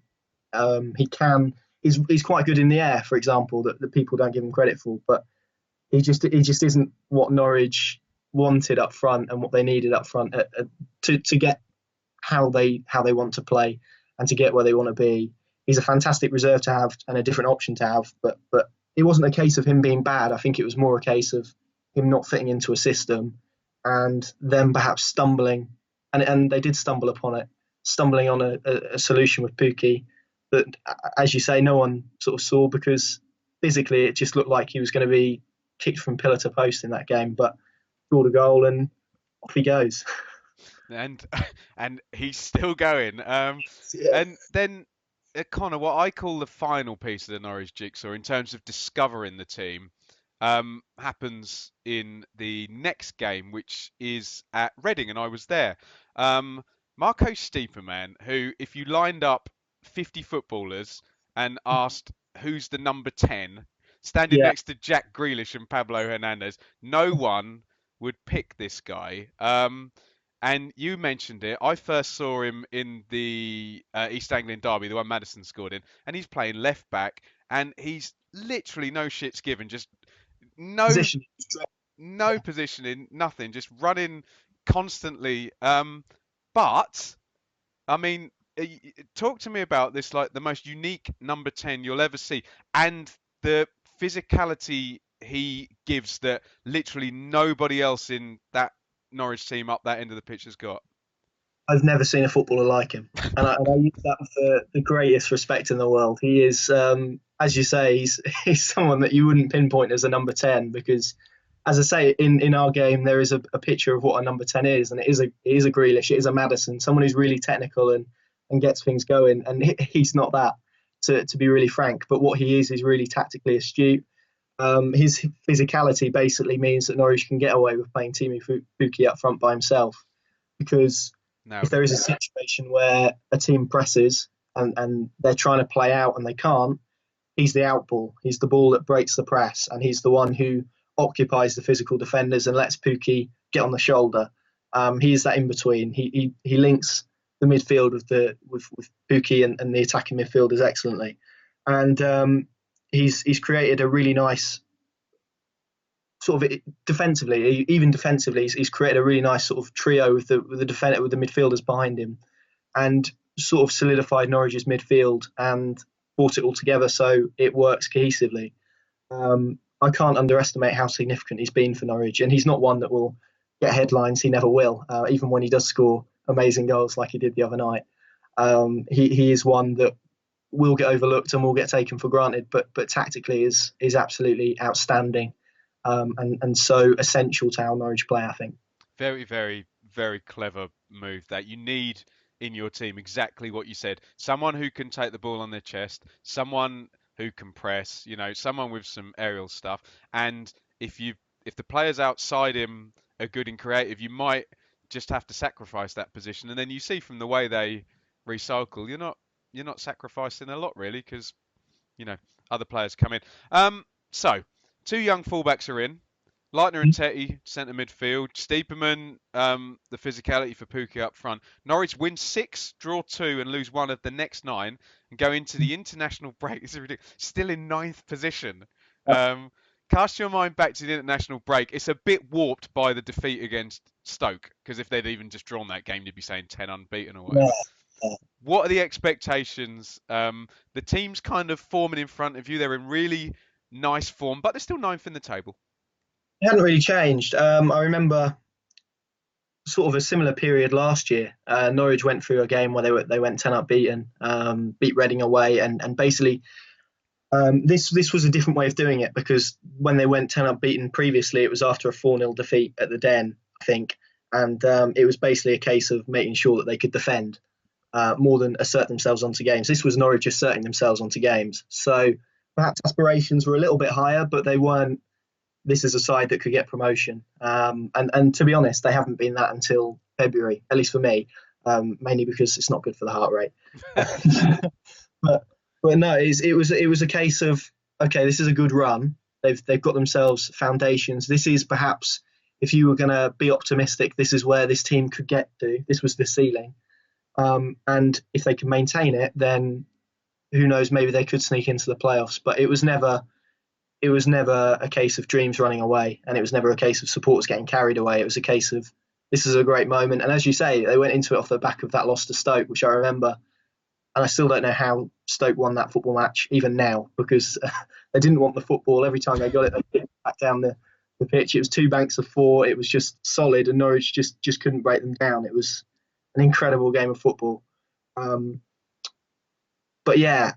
He can. He's quite good in the air, for example, that people don't give him credit for. But he just isn't what Norwich wanted up front and what they needed up front to get how they want to play and to get where they want to be. He's a fantastic reserve to have and a different option to have, but it wasn't a case of him being bad. I think it was more a case of him not fitting into a system and them perhaps stumbling, and they did stumble upon it, stumbling on a solution with Pukki that, as you say, no one sort of saw, because physically it just looked like he was going to be kicked from pillar to post in that game, but scored a goal and off he goes. And he's still going. Yeah. And then Connor, what I call the final piece of the Norwich jigsaw in terms of discovering the team, happens in the next game, which is at Reading, and I was there. Marco Stiepermann, who, if you lined up 50 footballers and asked who's the number 10, standing Yeah. next to Jack Grealish and Pablo Hernandez, no one would pick this guy. And you mentioned it. I first saw him in the East Anglian derby, the one Maddison scored in, and he's playing left back, and he's literally no shits given, just no Position. no positioning, nothing, just running constantly. But I mean, talk to me about this, like the most unique number 10 you'll ever see, and the physicality he gives that literally nobody else in that Norwich team up that end of the pitch has got. I've never seen a footballer like him, and I use that with the greatest respect in the world. He is, as you say, he's someone that you wouldn't pinpoint as a number 10, because, as I say, in our game there is a picture of what a number 10 is, and it is a Grealish, it is a Maddison, someone who's really technical and gets things going, and he's not that, to be really frank. But what he is really tactically astute. His physicality basically means that Norwich can get away with playing Timu Pukki up front by himself, because No, if there is a situation where a team presses and they're trying to play out and they can't, he's the out ball. He's the ball that breaks the press, and he's the one who occupies the physical defenders and lets Pukki get on the shoulder. He is that in between. He links the midfield with Pukki and the attacking midfielders excellently, and he's created a really nice sort of defensively, even defensively, he's created a really nice sort of trio with the defender, with the midfielders behind him, and sort of solidified Norwich's midfield and brought it all together so it works cohesively. I can't underestimate how significant he's been for Norwich, and he's not one that will get headlines. He never will, even when he does score amazing goals like he did the other night. He is one that will get overlooked and will get taken for granted, but tactically is absolutely outstanding, and so essential to how Norwich play, I think. Very, very, very clever move that you need in your team. Exactly what you said. Someone who can take the ball on their chest, someone who can press, someone with some aerial stuff. And if the players outside him are good and creative, you might just have to sacrifice that position. And then you see from the way they recycle, you're not sacrificing a lot really, because you know other players come in. So two young fullbacks are in. Leitner and Tetty, centre midfield. Stiepermann, the physicality for Pukki up front. Norwich win 6, draw 2, and lose 1 of the next 9, and go into the international break. This is ridiculous. Still in 9th position. Um, Cast your mind back to the international break. It's a bit warped by the defeat against Stoke, because if they'd even just drawn that game, you'd be saying 10 unbeaten or Yeah. whatever. What are the expectations? The team's kind of forming in front of you. They're in really nice form, but they're still 9th in the table. It hadn't really changed. I remember sort of a similar period last year. Norwich went through a game where they went 10 up beaten, beat Reading away, and basically this was a different way of doing it, because when they went 10 up beaten previously, it was after a 4-0 defeat at the Den, I think, and it was basically a case of making sure that they could defend more than assert themselves onto games. This was Norwich asserting themselves onto games, so perhaps aspirations were a little bit higher, but they weren't. This is a side that could get promotion. And to be honest, they haven't been that until February, at least for me, mainly because it's not good for the heart rate. but no, it was a case of, okay, this is a good run. They've got themselves foundations. This is perhaps, if you were going to be optimistic, this is where this team could get to. This was the ceiling. And if they can maintain it, then who knows, maybe they could sneak into the playoffs. But it was never a case of dreams running away, and it was never a case of supporters getting carried away. It was a case of, this is a great moment. And as you say, they went into it off the back of that loss to Stoke, which I remember. And I still don't know how Stoke won that football match, even now, because they didn't want the football. Every time they got it, they kicked it back down the pitch. It was 2 banks of 4. It was just solid, and Norwich just couldn't break them down. It was an incredible game of football. But yeah,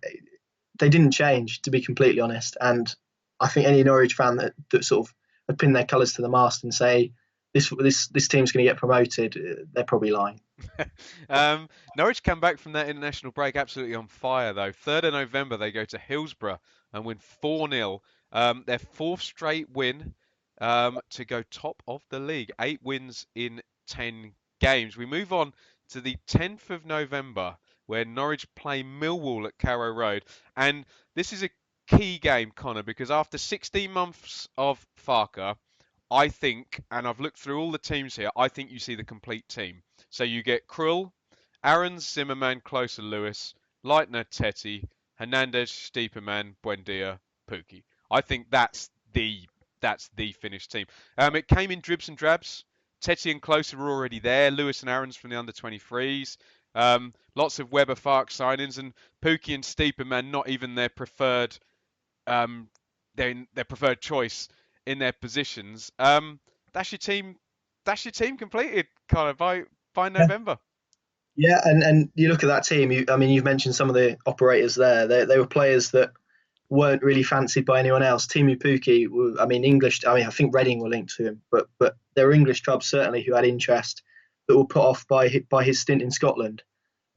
they didn't change, to be completely honest. And I think any Norwich fan that sort of had pinned their colours to the mast and say this team's going to get promoted, they're probably lying. Norwich come back from that international break absolutely on fire, though. 3rd of November, they go to Hillsborough and win 4-0. Their 4th straight win to go top of the league. 8 wins in 10 games. We move on to the 10th of November, where Norwich play Millwall at Carrow Road. And this is a key game, Connor, because after 16 months of Farker, I think, and I've looked through all the teams here, I think you see the complete team. So you get Krull, Aarons, Zimmerman, Klose, Lewis, Leitner, Tetty, Hernandez, Stiepermann, Buendia, Pukki. I think that's the finished team. It came in dribs and drabs. Tetty and Klose were already there. Lewis and Aarons from the under-23s. Lots of Weber Fark signings, and Pukki and Stiepermann not even their preferred their preferred choice in their positions. That's your team. That's your team completed, kind of by November. Yeah, and you look at that team. You've mentioned some of the operators there. They were players that weren't really fancied by anyone else. Timu Pukki, English. I think Reading were linked to him, but there were English clubs certainly who had interest that were put off by his stint in Scotland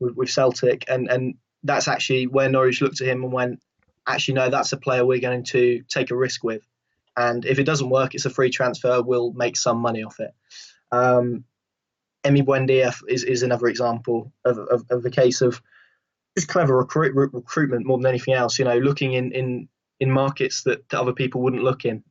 with Celtic, and that's actually where Norwich looked at him and went, actually no, that's a player we're going to take a risk with, and if it doesn't work, it's a free transfer. We'll make some money off it. Emi Buendia is another example of a case of just clever recruitment more than anything else. Looking in markets that other people wouldn't look in.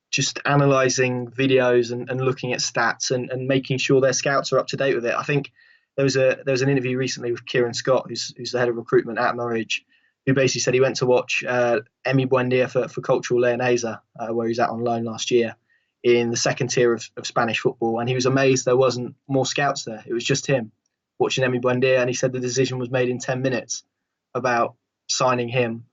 Just analysing videos and looking at stats and making sure their scouts are up to date with it. I think there was an interview recently with Kieran Scott, who's the head of recruitment at Norwich, who basically said he went to watch Emi Buendia for Cultural Leonesa, where he's at on loan last year, in the second tier of Spanish football, and he was amazed there wasn't more scouts there. It was just him watching Emi Buendia, and he said the decision was made in 10 minutes about signing him.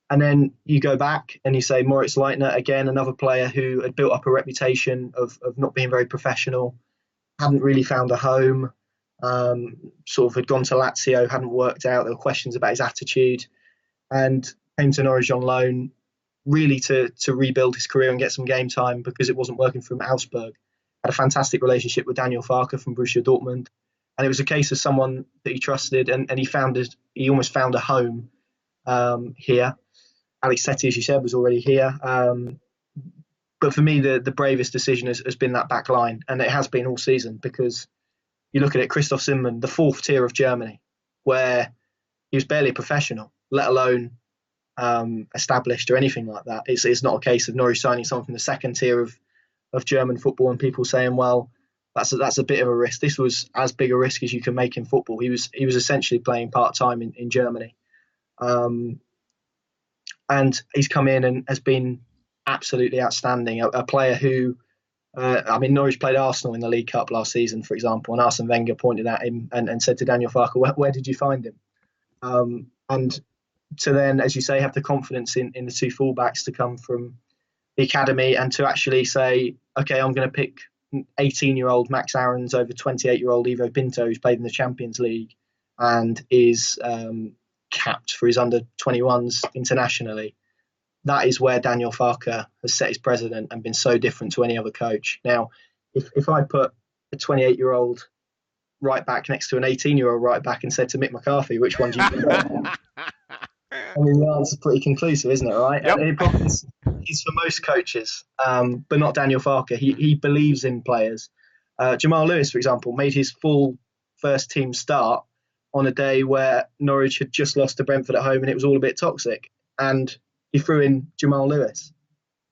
And then you go back and you say Moritz Leitner, again, another player who had built up a reputation of not being very professional, hadn't really found a home, Sort of had gone to Lazio, hadn't worked out. There were questions about his attitude, and came to Norwich on loan, really to rebuild his career and get some game time because it wasn't working for him at Augsburg. Had a fantastic relationship with Daniel Farke from Borussia Dortmund, and it was a case of someone that he trusted, and he almost found a home here. Alex Setti, as you said, was already here. But for me, the bravest decision has been that back line, and it has been all season, because you look at it, Christoph Zimmermann, the fourth tier of Germany, where he was barely professional, let alone established or anything like that. It's not a case of Norwich signing someone from the second tier of German football and people saying, well, that's a bit of a risk. This was as big a risk as you can make in football. He was essentially playing part time in Germany, and he's come in and has been absolutely outstanding. A player who, Norwich played Arsenal in the League Cup last season, for example, and Arsene Wenger pointed at him and said to Daniel Farke, where did you find him? And to then, as you say, have the confidence in the two fullbacks to come from the academy and to actually say, okay, I'm going to pick 18-year-old Max Aarons over 28-year-old Ivo Pinto, who's played in the Champions League and is capped for his under-21s internationally. That is where Daniel Farke has set his precedent and been so different to any other coach. Now, if I put a 28-year-old right back next to an 18-year-old right back and said to Mick McCarthy, which one do you prefer? I mean, the answer's pretty conclusive, isn't it, right? Yep. And it probably is for most coaches, but not Daniel Farke. He believes in players. Jamal Lewis, for example, made his full first team start on a day where Norwich had just lost to Brentford at home and it was all a bit toxic. And he threw in Jamal Lewis.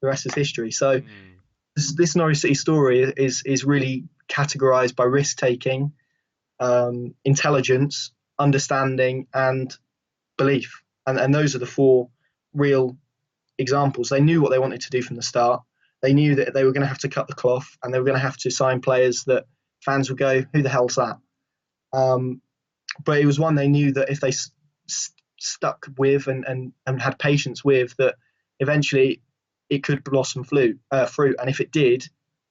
The rest is history. So this Norwich City story is really categorised by risk-taking, intelligence, understanding, and belief. And those are the four real examples. They knew what they wanted to do from the start. They knew that they were going to have to cut the cloth and they were going to have to sign players that fans would go, who the hell's that? But it was one they knew that if they stuck with and had patience with, that eventually it could blossom fruit. And if it did,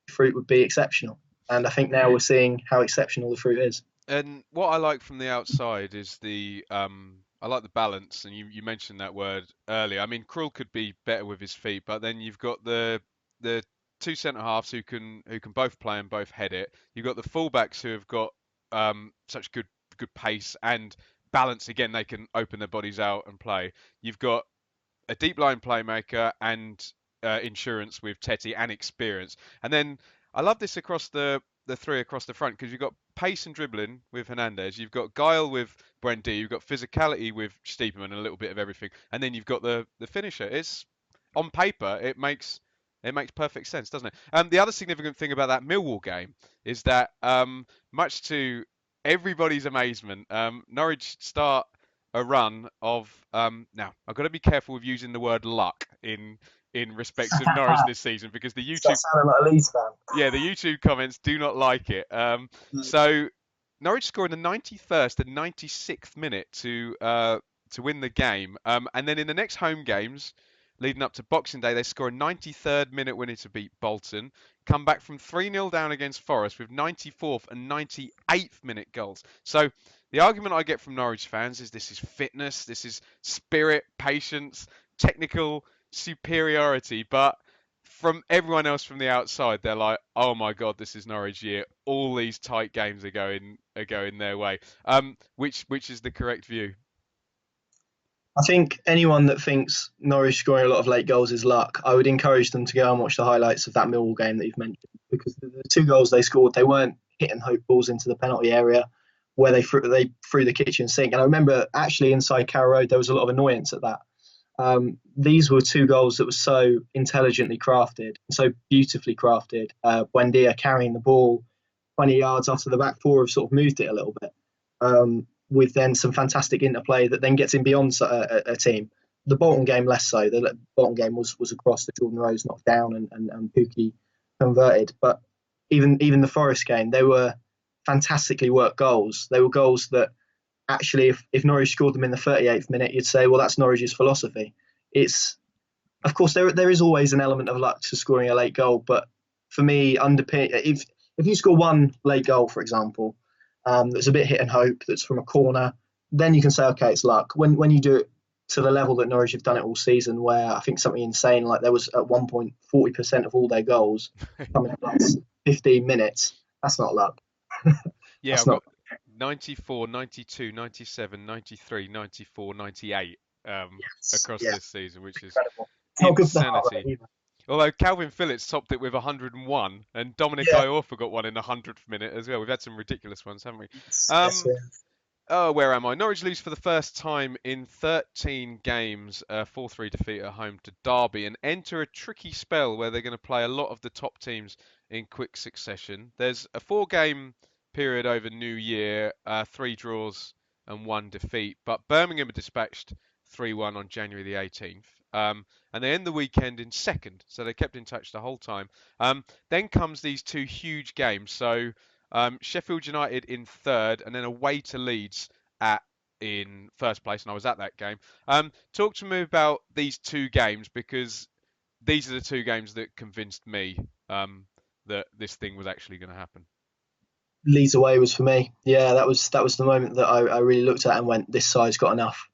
the fruit would be exceptional. And I think now we're seeing how exceptional the fruit is. And what I like from the outside is I like the balance, and you mentioned that word earlier. I mean, Krul could be better with his feet, but then you've got the two centre halves who can both play and both head it. You've got the fullbacks who have got such good pace and balance. Again, they can open their bodies out and play. You've got a deep line playmaker and insurance with Teti and experience. And then I love this across the three across the front, because you've got pace and dribbling with Hernandez, you've got guile with Buendia, you've got physicality with Stiepermann and a little bit of everything, and then you've got the finisher. It's on paper it makes perfect sense, doesn't it? The other significant thing about that Millwall game is that much to everybody's amazement, Norwich start a run of now I've got to be careful with using the word luck in respect of Norwich this season, because the YouTube sounding like a Leeds fan. yeah, the YouTube comments do not like it. So Norwich score in the 91st and 96th minute to win the game, and then in the next home games leading up to Boxing Day, they score a 93rd minute winner to beat Bolton. Come back from 3-0 down against Forest with 94th and 98th minute goals. So the argument I get from Norwich fans is this is fitness, this is spirit, patience, technical superiority, but from everyone else from the outside, they're like, "Oh my God, this is Norwich year. All these tight games are going their way." Which is the correct view? I think anyone that thinks Norwich scoring a lot of late goals is luck, I would encourage them to go and watch the highlights of that Millwall game that you've mentioned, because the two goals they scored, they weren't hitting hope balls into the penalty area where they threw the kitchen sink. And I remember actually inside Carrow Road, there was a lot of annoyance at that. These were two goals that were so intelligently crafted, so beautifully crafted. Buendia carrying the ball 20 yards after the back four have sort of moved it a little bit, with then some fantastic interplay that then gets him beyond a team. The Bolton game less so. The Bolton game was across the Jordan Rose knocked down and Pukki converted. But even the Forest game, they were fantastically worked goals. They were goals that actually, if Norwich scored them in the 38th minute, you'd say, well, that's Norwich's philosophy. It's, of course, there is always an element of luck to scoring a late goal, but for me, if you score one late goal, for example, that's a bit hit and hope, that's from a corner, then you can say, okay, it's luck. When you do it to the level that Norwich have done it all season, where I think something insane, like there was at one point 40% of all their goals coming in the last 15 minutes, that's not luck. Yeah, That's I've got not. 94, 92, 97, 93, 94, 98 Yes, across yeah, this season, which is incredible. It's not good for the heart insanity. rate either. Although Calvin Phillips topped it with 101, and Dominic Yeah, Iorfa got one in the 100th minute as well. We've had some ridiculous ones, haven't we? yes, Um, yeah. Oh, where am I? Norwich lose for the first time in 13 games, 4-3 defeat at home to Derby, and enter a tricky spell where they're going to play a lot of the top teams in quick succession. There's a 4-game period over New Year, 3 draws and 1 defeat, but Birmingham are dispatched 3-1 on January the 18th. And they end the weekend in second, so they kept in touch the whole time. Then comes these two huge games. So Sheffield United in third, and then away to Leeds at in first place, and I was at that game. Talk to me about these two games because these are the two games that convinced me that this thing was actually going to happen. Leeds away was for me. Yeah, that was the moment that I really looked at and went, this side's got enough.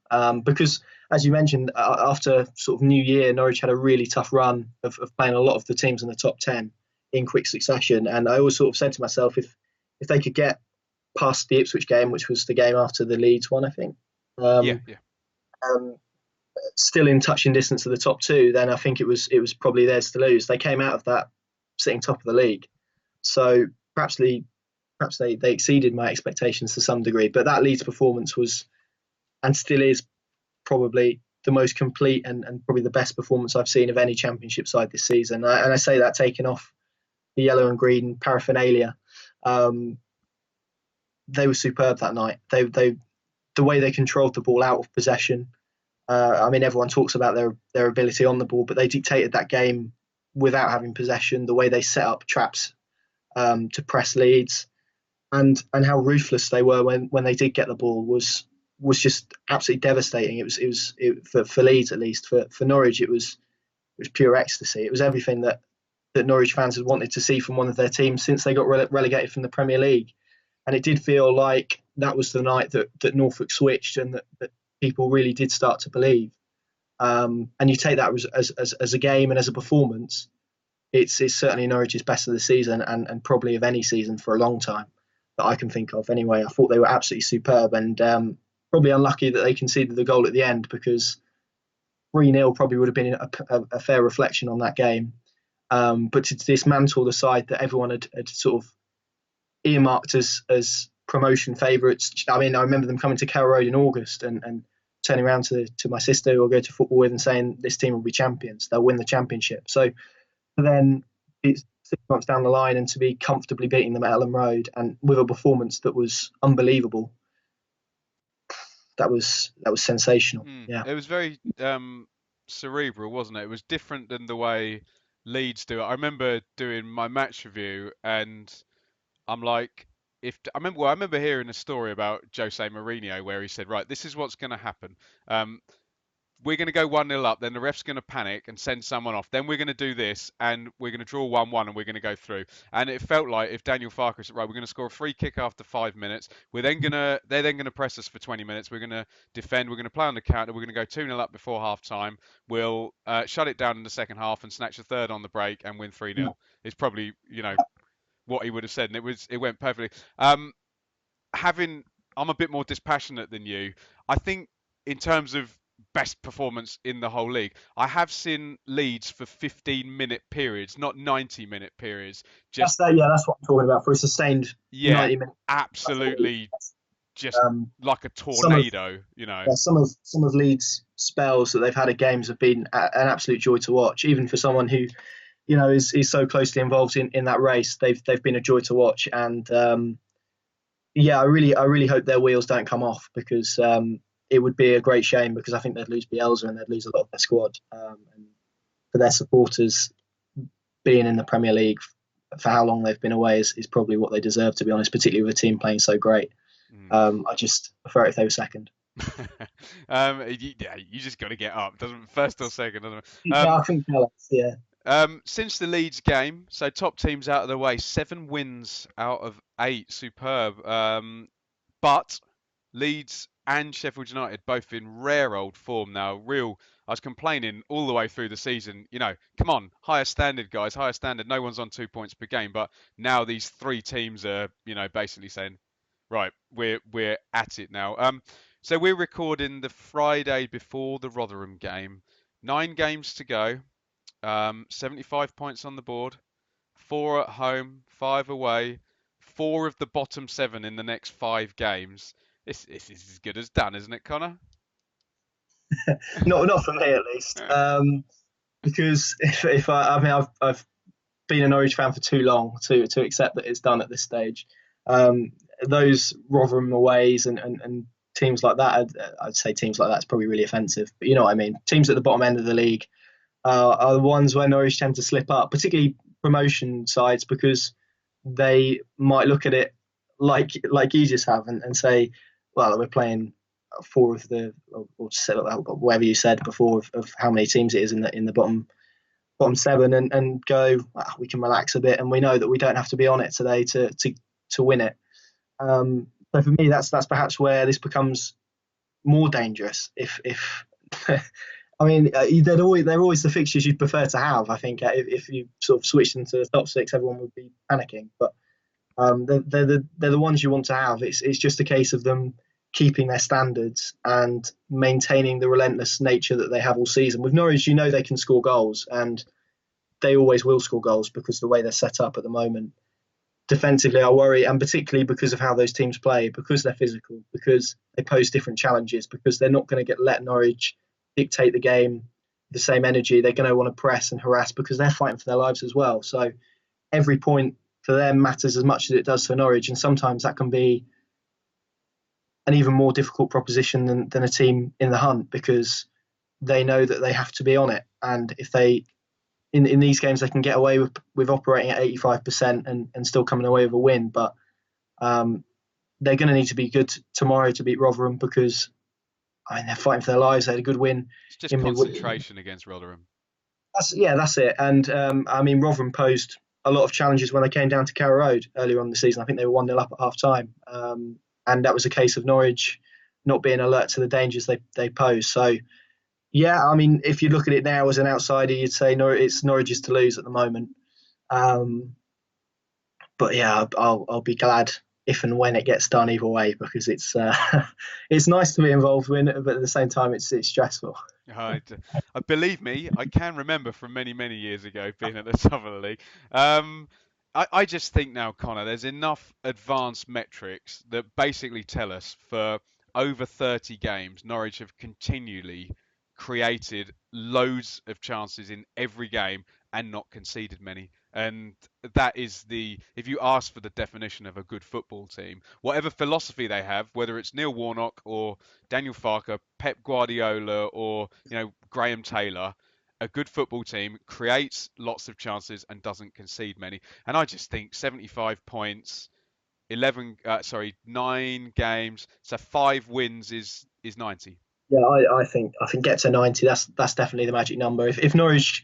Because as you mentioned, after sort of New Year, Norwich had a really tough run of playing a lot of the teams in the top 10 in quick succession, and I always sort of said to myself, if they could get past the Ipswich game, which was the game after the Leeds one, I think, Yeah, um, yeah. um, still in touching distance of the top two, then I think it was probably theirs to lose. They came out of that sitting top of the league, so perhaps they exceeded my expectations to some degree. But that Leeds performance was and still is probably the most complete and probably the best performance I've seen of any championship side this season. And I say that taking off the yellow and green paraphernalia. Um, they were superb that night. The way they controlled the ball out of possession. I mean, everyone talks about their ability on the ball, but they dictated that game without having possession. The way they set up traps to press Leeds, and how ruthless they were when they did get the ball was just absolutely devastating. For Leeds at least. For Norwich, it was pure ecstasy. It was everything that Norwich fans had wanted to see from one of their teams since they got relegated from the Premier League. And it did feel like that was the night that Norfolk switched and that people really did start to believe. And you take that as a game and as a performance, it's certainly Norwich's best of the season and probably of any season for a long time that I can think of. Anyway, I thought they were absolutely superb and probably unlucky that they conceded the goal at the end because 3-0 probably would have been a fair reflection on that game. But to dismantle the side that everyone had sort of earmarked as promotion favourites. I mean, I remember them coming to Carrow Road in August and turning around to my sister who I go to football with and saying this team will be champions. They'll win the championship. So then it's 6 months down the line and to be comfortably beating them at Ellen Road and with a performance that was unbelievable. That was sensational. Yeah. It was very cerebral, wasn't it? It was different than the way Leeds do it. I remember doing my match review, and I'm like, I remember hearing a story about Jose Mourinho where he said, right, this is what's going to happen. Um, we're going to go 1-0 up, then the ref's going to panic and send someone off. Then we're going to do this, and we're going to draw 1-1, and we're going to go through. And it felt like if Daniel Farke said, right, we're going to score a free kick after 5 minutes. They're then going to press us for 20 minutes. We're going to defend. We're going to play on the counter. We're going to go 2-0 up before half time. We'll shut it down in the second half and snatch a third on the break and win 3-0. It's probably, what he would have said, and it went perfectly. Having I'm a bit more dispassionate than you. I think in terms of best performance in the whole league, I have seen Leeds for 15-minute periods, not 90-minute periods. That's Just that. Yeah, that's what I'm talking about for a sustained yeah, 90 minutes. absolutely, just like a Some of tornado. yeah, some of Leeds' spells that they've had at games have been an absolute joy to watch, even for someone who is so closely involved in that race. They've been a joy to watch, and yeah, I really hope their wheels don't come off because it would be a great shame because I think they'd lose Bielsa and they'd lose a lot of their squad. And for their supporters, being in the Premier League for how long they've been away is probably what they deserve, to be honest, particularly with a team playing so great. Mm. I just prefer it if they were second. You just got to get up, doesn't first or second, doesn't it? Yeah, I think Palace. Yeah, Since the Leeds game, so top teams out of the way, 7 wins out of 8, superb. But Leeds and Sheffield United both in rare old form now. I was complaining all the way through the season. Come on, higher standard, guys, higher standard. No one's on 2 points per game, but now these three teams are, basically saying, right, we're at it now. So we're recording the Friday before the Rotherham game. 9 games to go. 75 points on the board. 4 at home, 5 away. 4 of the bottom 7 in the next 5 games. This is as good as done, isn't it, Connor? Not for me at least. Because if I mean I've been a Norwich fan for too long to accept that it's done at this stage. Those Rotherham aways and teams like that, I'd say teams like that's probably really offensive. But you know what I mean. Teams at the bottom end of the league are the ones where Norwich tend to slip up, particularly promotion sides, because they might look at it like you just have and say, well, we're playing 4 of the or whatever you said before of how many teams it is in the bottom 7 and go, we can relax a bit and we know that we don't have to be on it today to win it. So for me, that's perhaps where this becomes more dangerous. If I mean, they're always the fixtures you'd prefer to have. I think if you sort of switched them to the top 6, everyone would be panicking. But they're the ones you want to have. It's just a case of them keeping their standards and maintaining the relentless nature that they have all season. With Norwich, they can score goals, and they always will score goals because of the way they're set up at the moment. Defensively, I worry, and particularly because of how those teams play, because they're physical, because they pose different challenges, because they're not going to let Norwich dictate the game the same energy. They're going to want to press and harass because they're fighting for their lives as well. So every point for them matters as much as it does for Norwich, and sometimes that can be an even more difficult proposition than a team in the hunt, because they know that they have to be on it. And if they, in these games, they can get away with operating at 85% and still coming away with a win. But they're going to need to be good tomorrow to beat Rotherham, because they're fighting for their lives. They had a good win. It's just concentration against Rotherham. That's it. And Rotherham posed a lot of challenges when they came down to Carrow Road earlier on in the season. I think they were 1-0 up at half time. And that was a case of Norwich not being alert to the dangers they pose. So, yeah, if you look at it now as an outsider, you'd say it's Norwich's to lose at the moment. But yeah, I'll be glad if and when it gets done either way, because it's it's nice to be involved in it, but at the same time, it's stressful. Believe me, I can remember from many, many years ago being at the top of the league. I just think now, Connor, there's enough advanced metrics that basically tell us for over 30 games, Norwich have continually created loads of chances in every game and not conceded many. And that is if you ask for the definition of a good football team, whatever philosophy they have, whether it's Neil Warnock or Daniel Farke, Pep Guardiola or, Graham Taylor, a good football team creates lots of chances and doesn't concede many. And I just think 75 points, 9 games, so 5 wins is 90. Yeah, I think get to 90. That's definitely the magic number. If Norwich,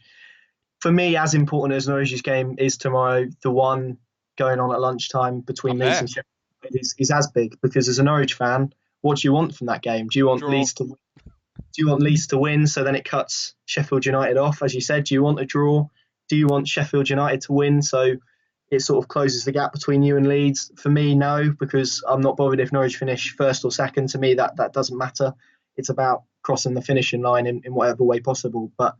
for me, as important as Norwich's game is tomorrow, the one going on at lunchtime between Leeds and Sheffield is as big, because as a Norwich fan, what do you want from that game? Do you want Leeds to win? Do you want Leeds to win, so then it cuts Sheffield United off, as you said? Do you want a draw? Do you want Sheffield United to win, so it sort of closes the gap between you and Leeds? For me, no, because I'm not bothered if Norwich finish first or second. To me, that doesn't matter. It's about crossing the finishing line in whatever way possible. But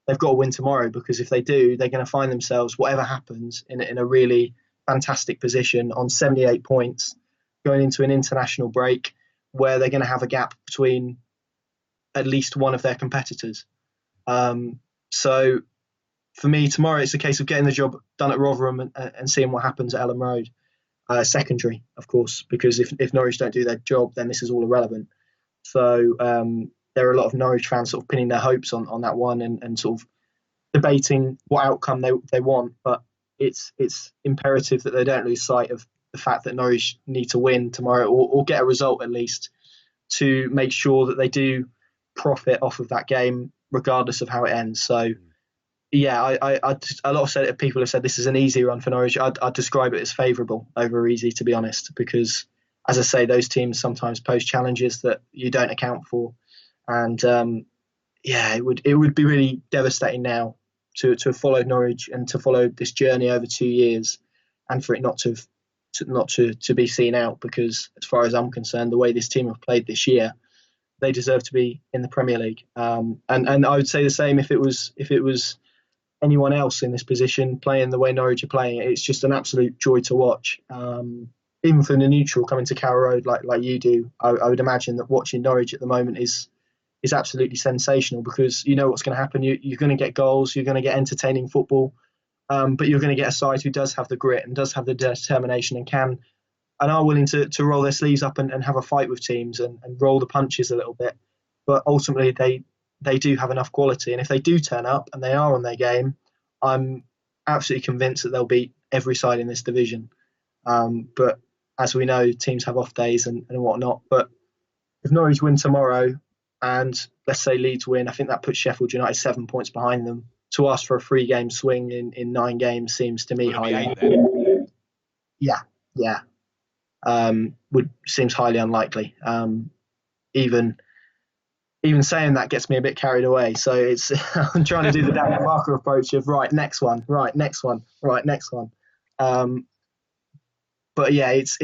they've got to win tomorrow, because if they do, they're going to find themselves, whatever happens, in a really fantastic position on 78 points going into an international break, where they're going to have a gap between at least one of their competitors. So for me, tomorrow it's a case of getting the job done at Rotherham and seeing what happens at Ellen Road. Secondary, of course, because if Norwich don't do their job, then this is all irrelevant. So there are a lot of Norwich fans sort of pinning their hopes on that one and sort of debating what outcome they want. But it's imperative that they don't lose sight of the fact that Norwich need to win tomorrow, or get a result at least, to make sure that they do profit off of that game, regardless of how it ends. So yeah, a lot of people have said this is an easy run for Norwich. I'd describe it as favourable over easy, to be honest, because as I say, those teams sometimes pose challenges that you don't account for, and yeah, it would be really devastating now to have followed Norwich and to follow this journey over 2 years, and for it not to have, to be seen out, because as far as I'm concerned, the way this team have played this year, they deserve to be in the Premier League. And I would say the same if it was anyone else in this position playing the way Norwich are playing. It's just an absolute joy to watch. Even for the neutral coming to Carrow Road like you do, I would imagine that watching Norwich at the moment is absolutely sensational, because you know what's going to happen. You're going to get goals, you're going to get entertaining football, but you're going to get a side who does have the grit and does have the determination and are willing to roll their sleeves up and have a fight with teams and roll the punches a little bit. But ultimately, they do have enough quality. And if they do turn up and they are on their game, I'm absolutely convinced that they'll beat every side in this division. But as we know, teams have off days and whatnot. But if Norwich win tomorrow and let's say Leeds win, I think that puts Sheffield United 7 points behind them. To ask for a 3-game swing in 9 games seems to me Will it be highly. 8 then? Yeah, yeah. Would seems highly unlikely. Even even saying that gets me a bit carried away. So it's I'm trying to do the Daniel Parker approach of right next one, right next one, right next one. Um, but yeah, it's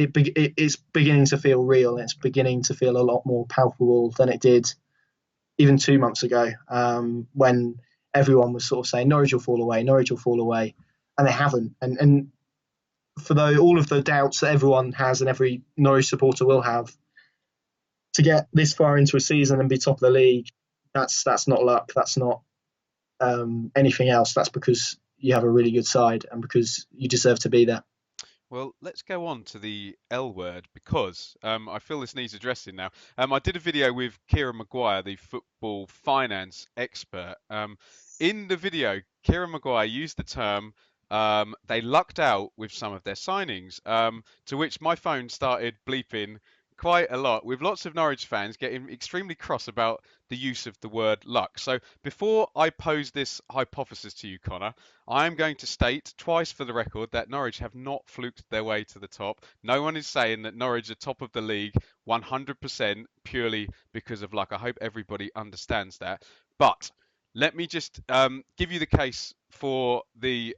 beginning to feel real. It's beginning to feel a lot more palpable than it did even 2 months ago, when everyone was sort of saying Norwich will fall away, Norwich will fall away, and they haven't. And for all of the doubts that everyone has and every Norwich supporter will have, to get this far into a season and be top of the league, that's not luck. That's not anything else. That's because you have a really good side and because you deserve to be there. Well, let's go on to the L word because I feel this needs addressing now. I did a video with Kieran Maguire, the football finance expert. In the video, Kieran Maguire used the term they lucked out with some of their signings, to which my phone started bleeping quite a lot, with lots of Norwich fans getting extremely cross about the use of the word luck. So before I pose this hypothesis to you, Connor, I am going to state twice for the record that Norwich have not fluked their way to the top. No one is saying that Norwich are top of the league 100% purely because of luck. I hope everybody understands that. But let me just give you the case for the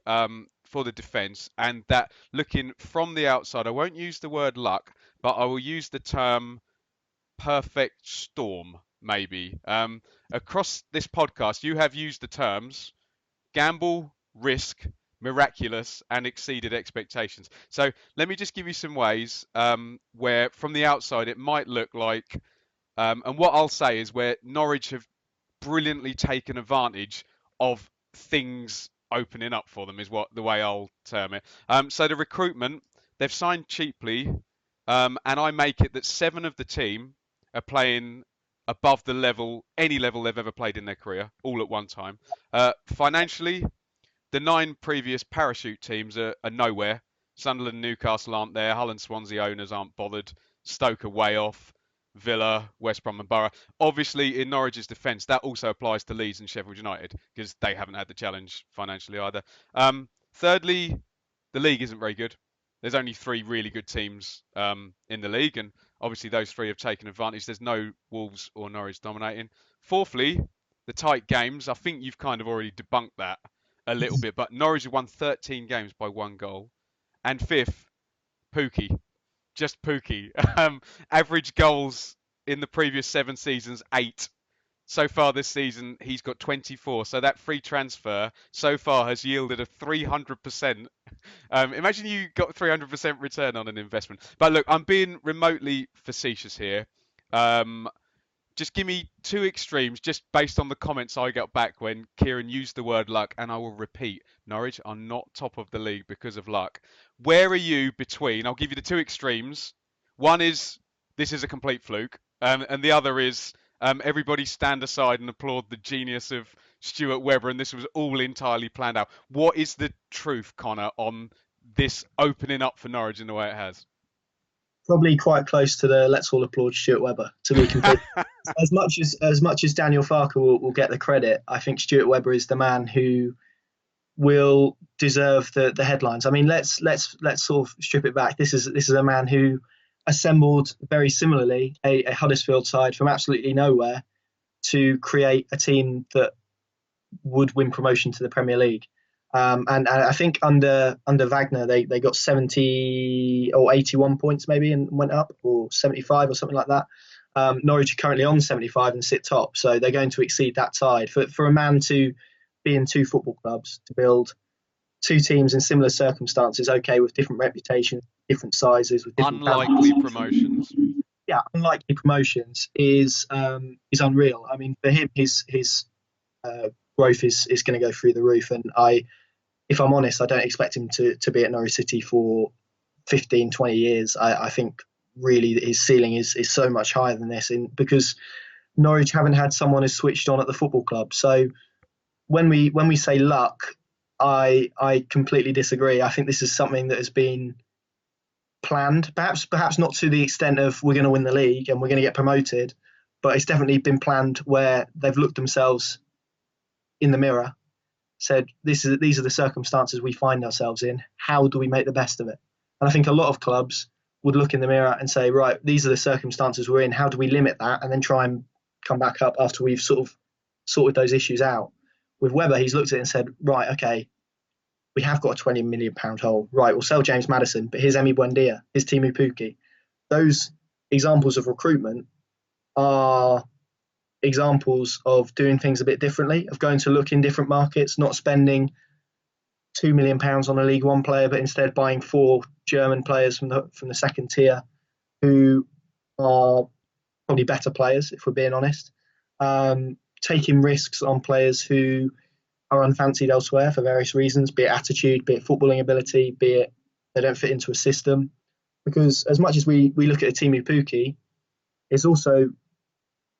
defence, and that looking from the outside, I won't use the word luck, but I will use the term perfect storm, maybe. Across this podcast, you have used the terms gamble, risk, miraculous, and exceeded expectations. So let me just give you some ways where from the outside it might look like, and what I'll say is where Norwich have brilliantly taken advantage of things opening up for them, is what the way I'll term it. So the recruitment, they've signed cheaply, and I make it that 7 of the team are playing above the level, any level they've ever played in their career, all at one time. Financially, the 9 previous parachute teams are nowhere. Sunderland, Newcastle aren't there. Hull and Swansea owners aren't bothered. Stoke are way off. Villa, West Brom and Borough. Obviously, in Norwich's defence, that also applies to Leeds and Sheffield United because they haven't had the challenge financially either. Thirdly, the league isn't very good. There's only 3 really good teams in the league, and obviously those 3 have taken advantage. There's no Wolves or Norwich dominating. Fourthly, the tight games. I think you've kind of already debunked that a little bit, but Norwich have won 13 games by 1 goal. And fifth, Pookie. Just Pookie. Average goals in the previous 7 seasons, 8. So far this season, he's got 24. So that free transfer so far has yielded a 300%. Imagine you got 300% return on an investment. But look, I'm being remotely facetious here. Just give me 2 extremes, just based on the comments I got back when Kieran used the word luck, and I will repeat, Norwich are not top of the league because of luck. Where are you between? I'll give you the 2 extremes. One is, this is a complete fluke, and the other is, everybody stand aside and applaud the genius of Stuart Weber, and this was all entirely planned out. What is the truth, Connor, on this opening up for Norwich in the way it has? Probably quite close to the let's all applaud Stuart Weber, to be complete. As much as Daniel Farker will get the credit, I think Stuart Weber is the man who will deserve the headlines. I mean, let's sort of strip it back. This is a man who assembled very similarly a Huddersfield side from absolutely nowhere to create a team that would win promotion to the Premier League. And I think under Wagner they got 70 or 81 points maybe and went up, or 75 or something like that. Norwich are currently on 75 and sit top, so they're going to exceed that tide. For a man to be in two football clubs, to build two teams in similar circumstances, okay, with different reputations, different sizes, with different Unlikely promotions. yeah, unlikely promotions is unreal. I mean, for him, his growth is going to go through the roof, and if I'm honest, I don't expect him to be at Norwich City for 15, 20 years. I think really that his ceiling is so much higher than this, because Norwich haven't had someone who's switched on at the football club. So when we say luck, I completely disagree. I think this is something that has been planned, perhaps not to the extent of we're going to win the league and we're going to get promoted, but it's definitely been planned where they've looked themselves in the mirror, said these are the circumstances we find ourselves in. How do we make the best of it? And I think a lot of clubs would look in the mirror and say, right, these are the circumstances we're in. How do we limit that? And then try and come back up after we've sort of sorted those issues out. With Weber, he's looked at it and said, right, okay, we have got a £20 million hole. Right, we'll sell James Maddison, but here's Emi Buendia, here's Timu Pukki. Those examples of recruitment are examples of doing things a bit differently, of going to look in different markets, not spending £2 million on a League One player, but instead buying 4 German players from the second tier who are probably better players, if we're being honest. Taking risks on players who are unfancied elsewhere for various reasons, be it attitude, be it footballing ability, be it they don't fit into a system. Because as much as we look at a Timu Pukki, it's also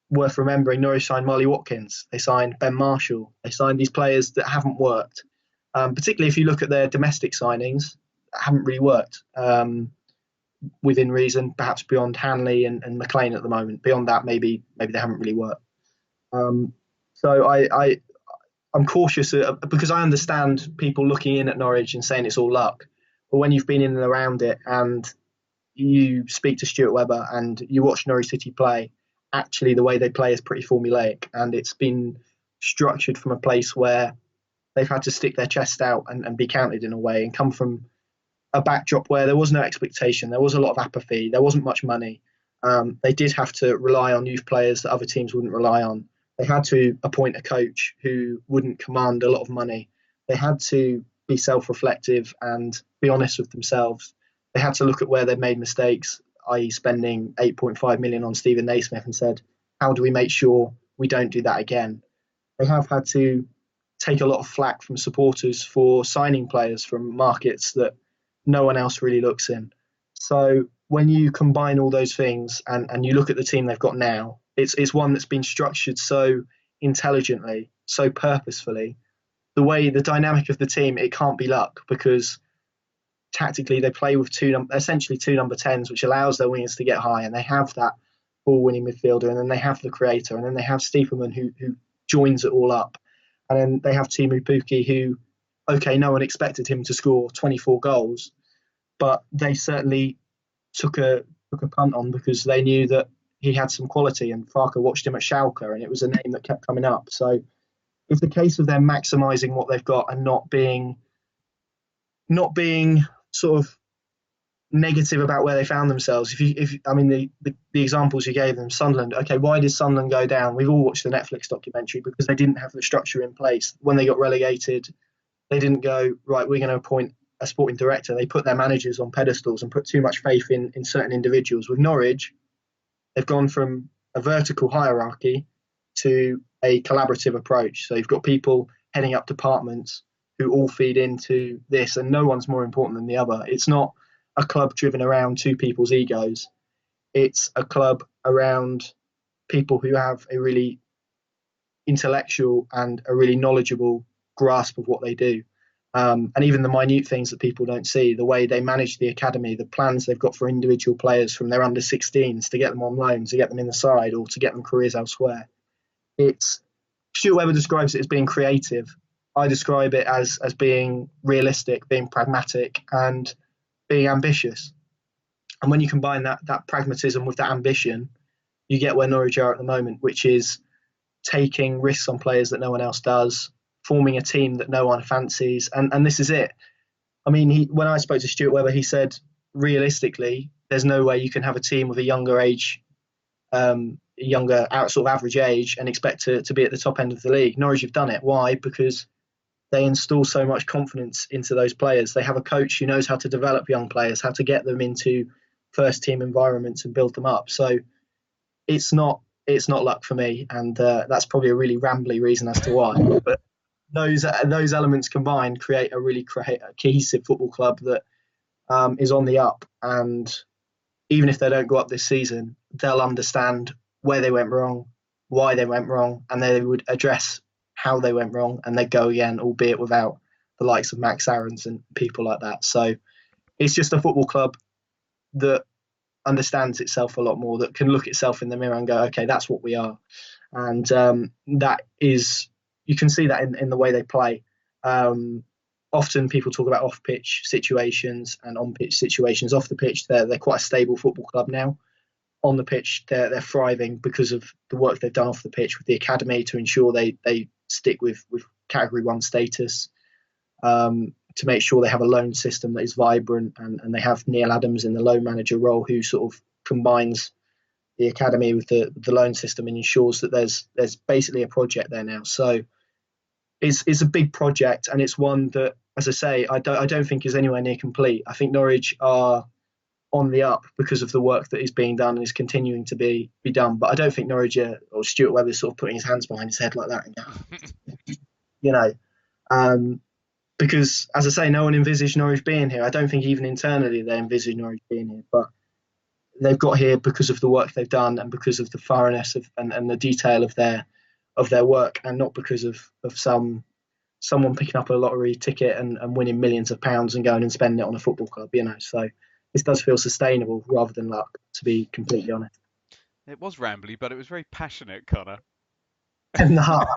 worth remembering Norwich signed Marley Watkins, they signed Ben Marshall, they signed these players that haven't worked. Particularly if you look at their domestic signings, that haven't really worked within reason, perhaps beyond Hanley and McLean at the moment. Beyond that, maybe they haven't really worked. So I'm cautious because I understand people looking in at Norwich and saying it's all luck. But when you've been in and around it and you speak to Stuart Weber and you watch Norwich City play, actually the way they play is pretty formulaic, and it's been structured from a place where they've had to stick their chest out and be counted in a way, and come from a backdrop where there was no expectation, there was a lot of apathy, there wasn't much money. They did have to rely on youth players that other teams wouldn't rely on. They had to appoint a coach who wouldn't command a lot of money. They had to be self-reflective and be honest with themselves. They had to look at where they made mistakes, i.e. spending 8.5 million on Stephen Naismith, and said, how do we make sure we don't do that again? They have had to take a lot of flack from supporters for signing players from markets that no one else really looks in. So when you combine all those things and you look at the team they've got now, it's one that's been structured so intelligently, so purposefully. The dynamic of the team, it can't be luck, because tactically they play with essentially two number 10s, which allows their wingers to get high, and they have that ball-winning midfielder, and then they have the creator, and then they have Stiepermann who joins it all up, and then they have Timu Pukki, who, okay, no one expected him to score 24 goals, but they certainly took a punt on, because they knew that he had some quality, and Farke watched him at Schalke, and it was a name that kept coming up. So it's the case of them maximising what they've got and not being sort of negative about where they found themselves. I mean the examples you gave them, Sunderland. Okay, why did Sunderland go down? We've all watched the Netflix documentary, because they didn't have the structure in place. When they got relegated, they didn't go, right, we're going to appoint a sporting director. They put their managers on pedestals and put too much faith in certain individuals. With Norwich, they've gone from a vertical hierarchy to a collaborative approach. So you've got people heading up departments who all feed into this, and no one's more important than the other. It's not a club driven around two people's egos. It's a club around people who have a really intellectual and a really knowledgeable grasp of what they do. And even the minute things that people don't see, the way they manage the academy, the plans they've got for individual players from their under 16s to get them on loan, to get them in the side, or to get them careers elsewhere. Stuart Weber describes it as being creative. I describe it as being realistic, being pragmatic, and being ambitious. And when you combine that pragmatism with that ambition, you get where Norwich are at the moment, which is taking risks on players that no one else does, forming a team that no one fancies, and this is it. I mean, when I spoke to Stuart Weber, he said realistically, there's no way you can have a team with a younger age, younger out sort of average age, and expect to be at the top end of the league. Norwich have done it. Why? Because they install so much confidence into those players. They have a coach who knows how to develop young players, how to get them into first team environments and build them up. So it's not luck for me, and that's probably a really rambly reason as to why. But those elements combined create a really cohesive football club that is on the up. And even if they don't go up this season, they'll understand where they went wrong, why they went wrong, and they would address how they went wrong, and they go again, albeit without the likes of Max Aarons and people like that. So it's just a football club that understands itself a lot more, that can look itself in the mirror and go, okay, that's what we are. And that is, you can see that in the way they play. Often people talk about off-pitch situations and on-pitch situations. Off the pitch, they're quite a stable football club now. On the pitch, they're thriving because of the work they've done off the pitch with the academy to ensure they stick with Category 1 status, to make sure they have a loan system that is vibrant, and they have Neil Adams in the loan manager role, who sort of combines the academy with the loan system and ensures that there's basically a project there now. So it's a big project, and it's one that, as I say, I don't think is anywhere near complete. I think Norwich are on the up because of the work that is being done and is continuing to be done. But I don't think Norwich or Stuart Weber is sort of putting his hands behind his head like that and go, you know, because, as I say, no one envisaged Norwich being here. I don't think even internally they envisaged Norwich being here, but they've got here because of the work they've done and because of the thoroughness and the detail of their work, and not because of someone picking up a lottery ticket and winning millions of pounds and going and spending it on a football club. So this does feel sustainable rather than luck, to be completely honest. It was rambly, but it was very passionate, Connor. In the heart.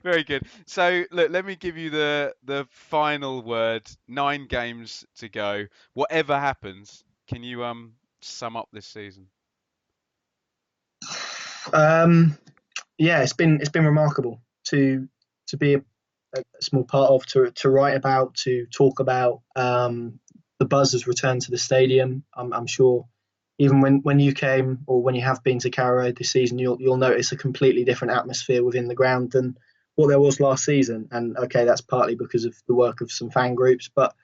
Very good. So look, let me give you the final word. 9 games to go. Whatever happens, can you sum up this season? Yeah, it's been remarkable to be a small part of, to write about, to talk about. The buzz has returned to the stadium. I'm sure even when you came, or when you have been to Carrow Road this season, you'll notice a completely different atmosphere within the ground than what there was last season. And okay, that's partly because of the work of some fan groups, but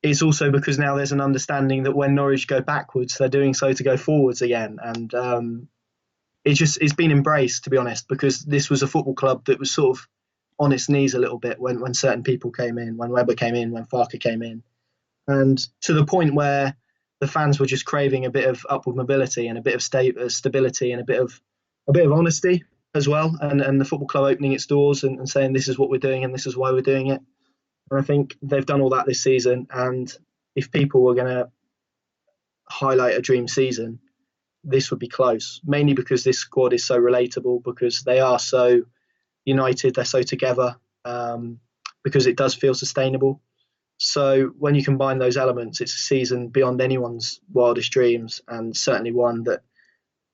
it's also because now there's an understanding that when Norwich go backwards, they're doing so to go forwards again. And it's been embraced, to be honest, because this was a football club that was sort of on its knees a little bit when certain people came in, when Weber came in, when Farker came in, and to the point where the fans were just craving a bit of upward mobility and a bit of stability and a bit of honesty as well, and the football club opening its doors and saying this is what we're doing and this is why we're doing it. And I think they've done all that this season. And if people were going to highlight a dream season, this would be close. Mainly because this squad is so relatable, because they are so united, they're so together, because it does feel sustainable. So when you combine those elements, it's a season beyond anyone's wildest dreams, and certainly one that,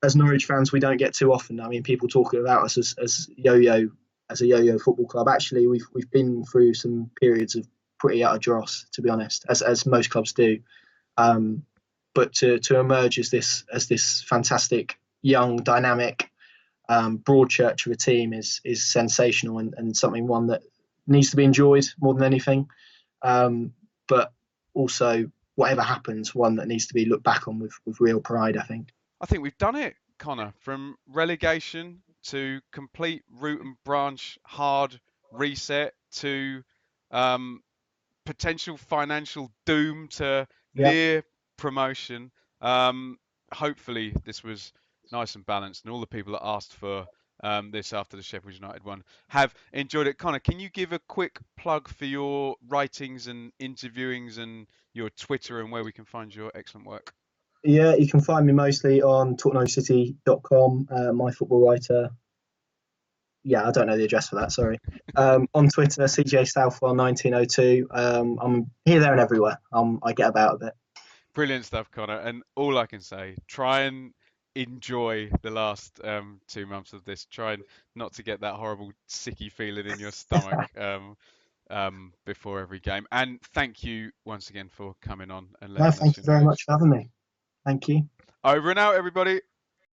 as Norwich fans, we don't get too often. I mean, people talk about us as a yo-yo football club. Actually, we've been through some periods of pretty utter dross, to be honest, as most clubs do. But to emerge as this fantastic, young, dynamic, broad church of a team is sensational, and something one that needs to be enjoyed more than anything. But also, whatever happens, one that needs to be looked back on with real pride, I think. I think we've done it, Connor. From relegation to complete root and branch hard reset to um, potential financial doom to Yeah. near promotion. Um, Hopefully, this was nice and balanced, and all the people that asked for this after the Sheffield United one have enjoyed it. Connor, can you give a quick plug for your writings and interviewings and your Twitter and where we can find your excellent work? Yeah, you can find me mostly on tottenhamcity.com, my football writer. yeah, I don't know the address for that. Sorry. On Twitter, CJ Southwell 1902. I'm here, there, and everywhere. I get about a bit. Brilliant stuff, Connor. And all I can say, try and enjoy the last 2 months of this. Try and not to get that horrible sicky feeling in your stomach before every game. And thank you once again for coming on and No, letting us thank you your very much knowledge. for having me. Thank you. Over and out, everybody.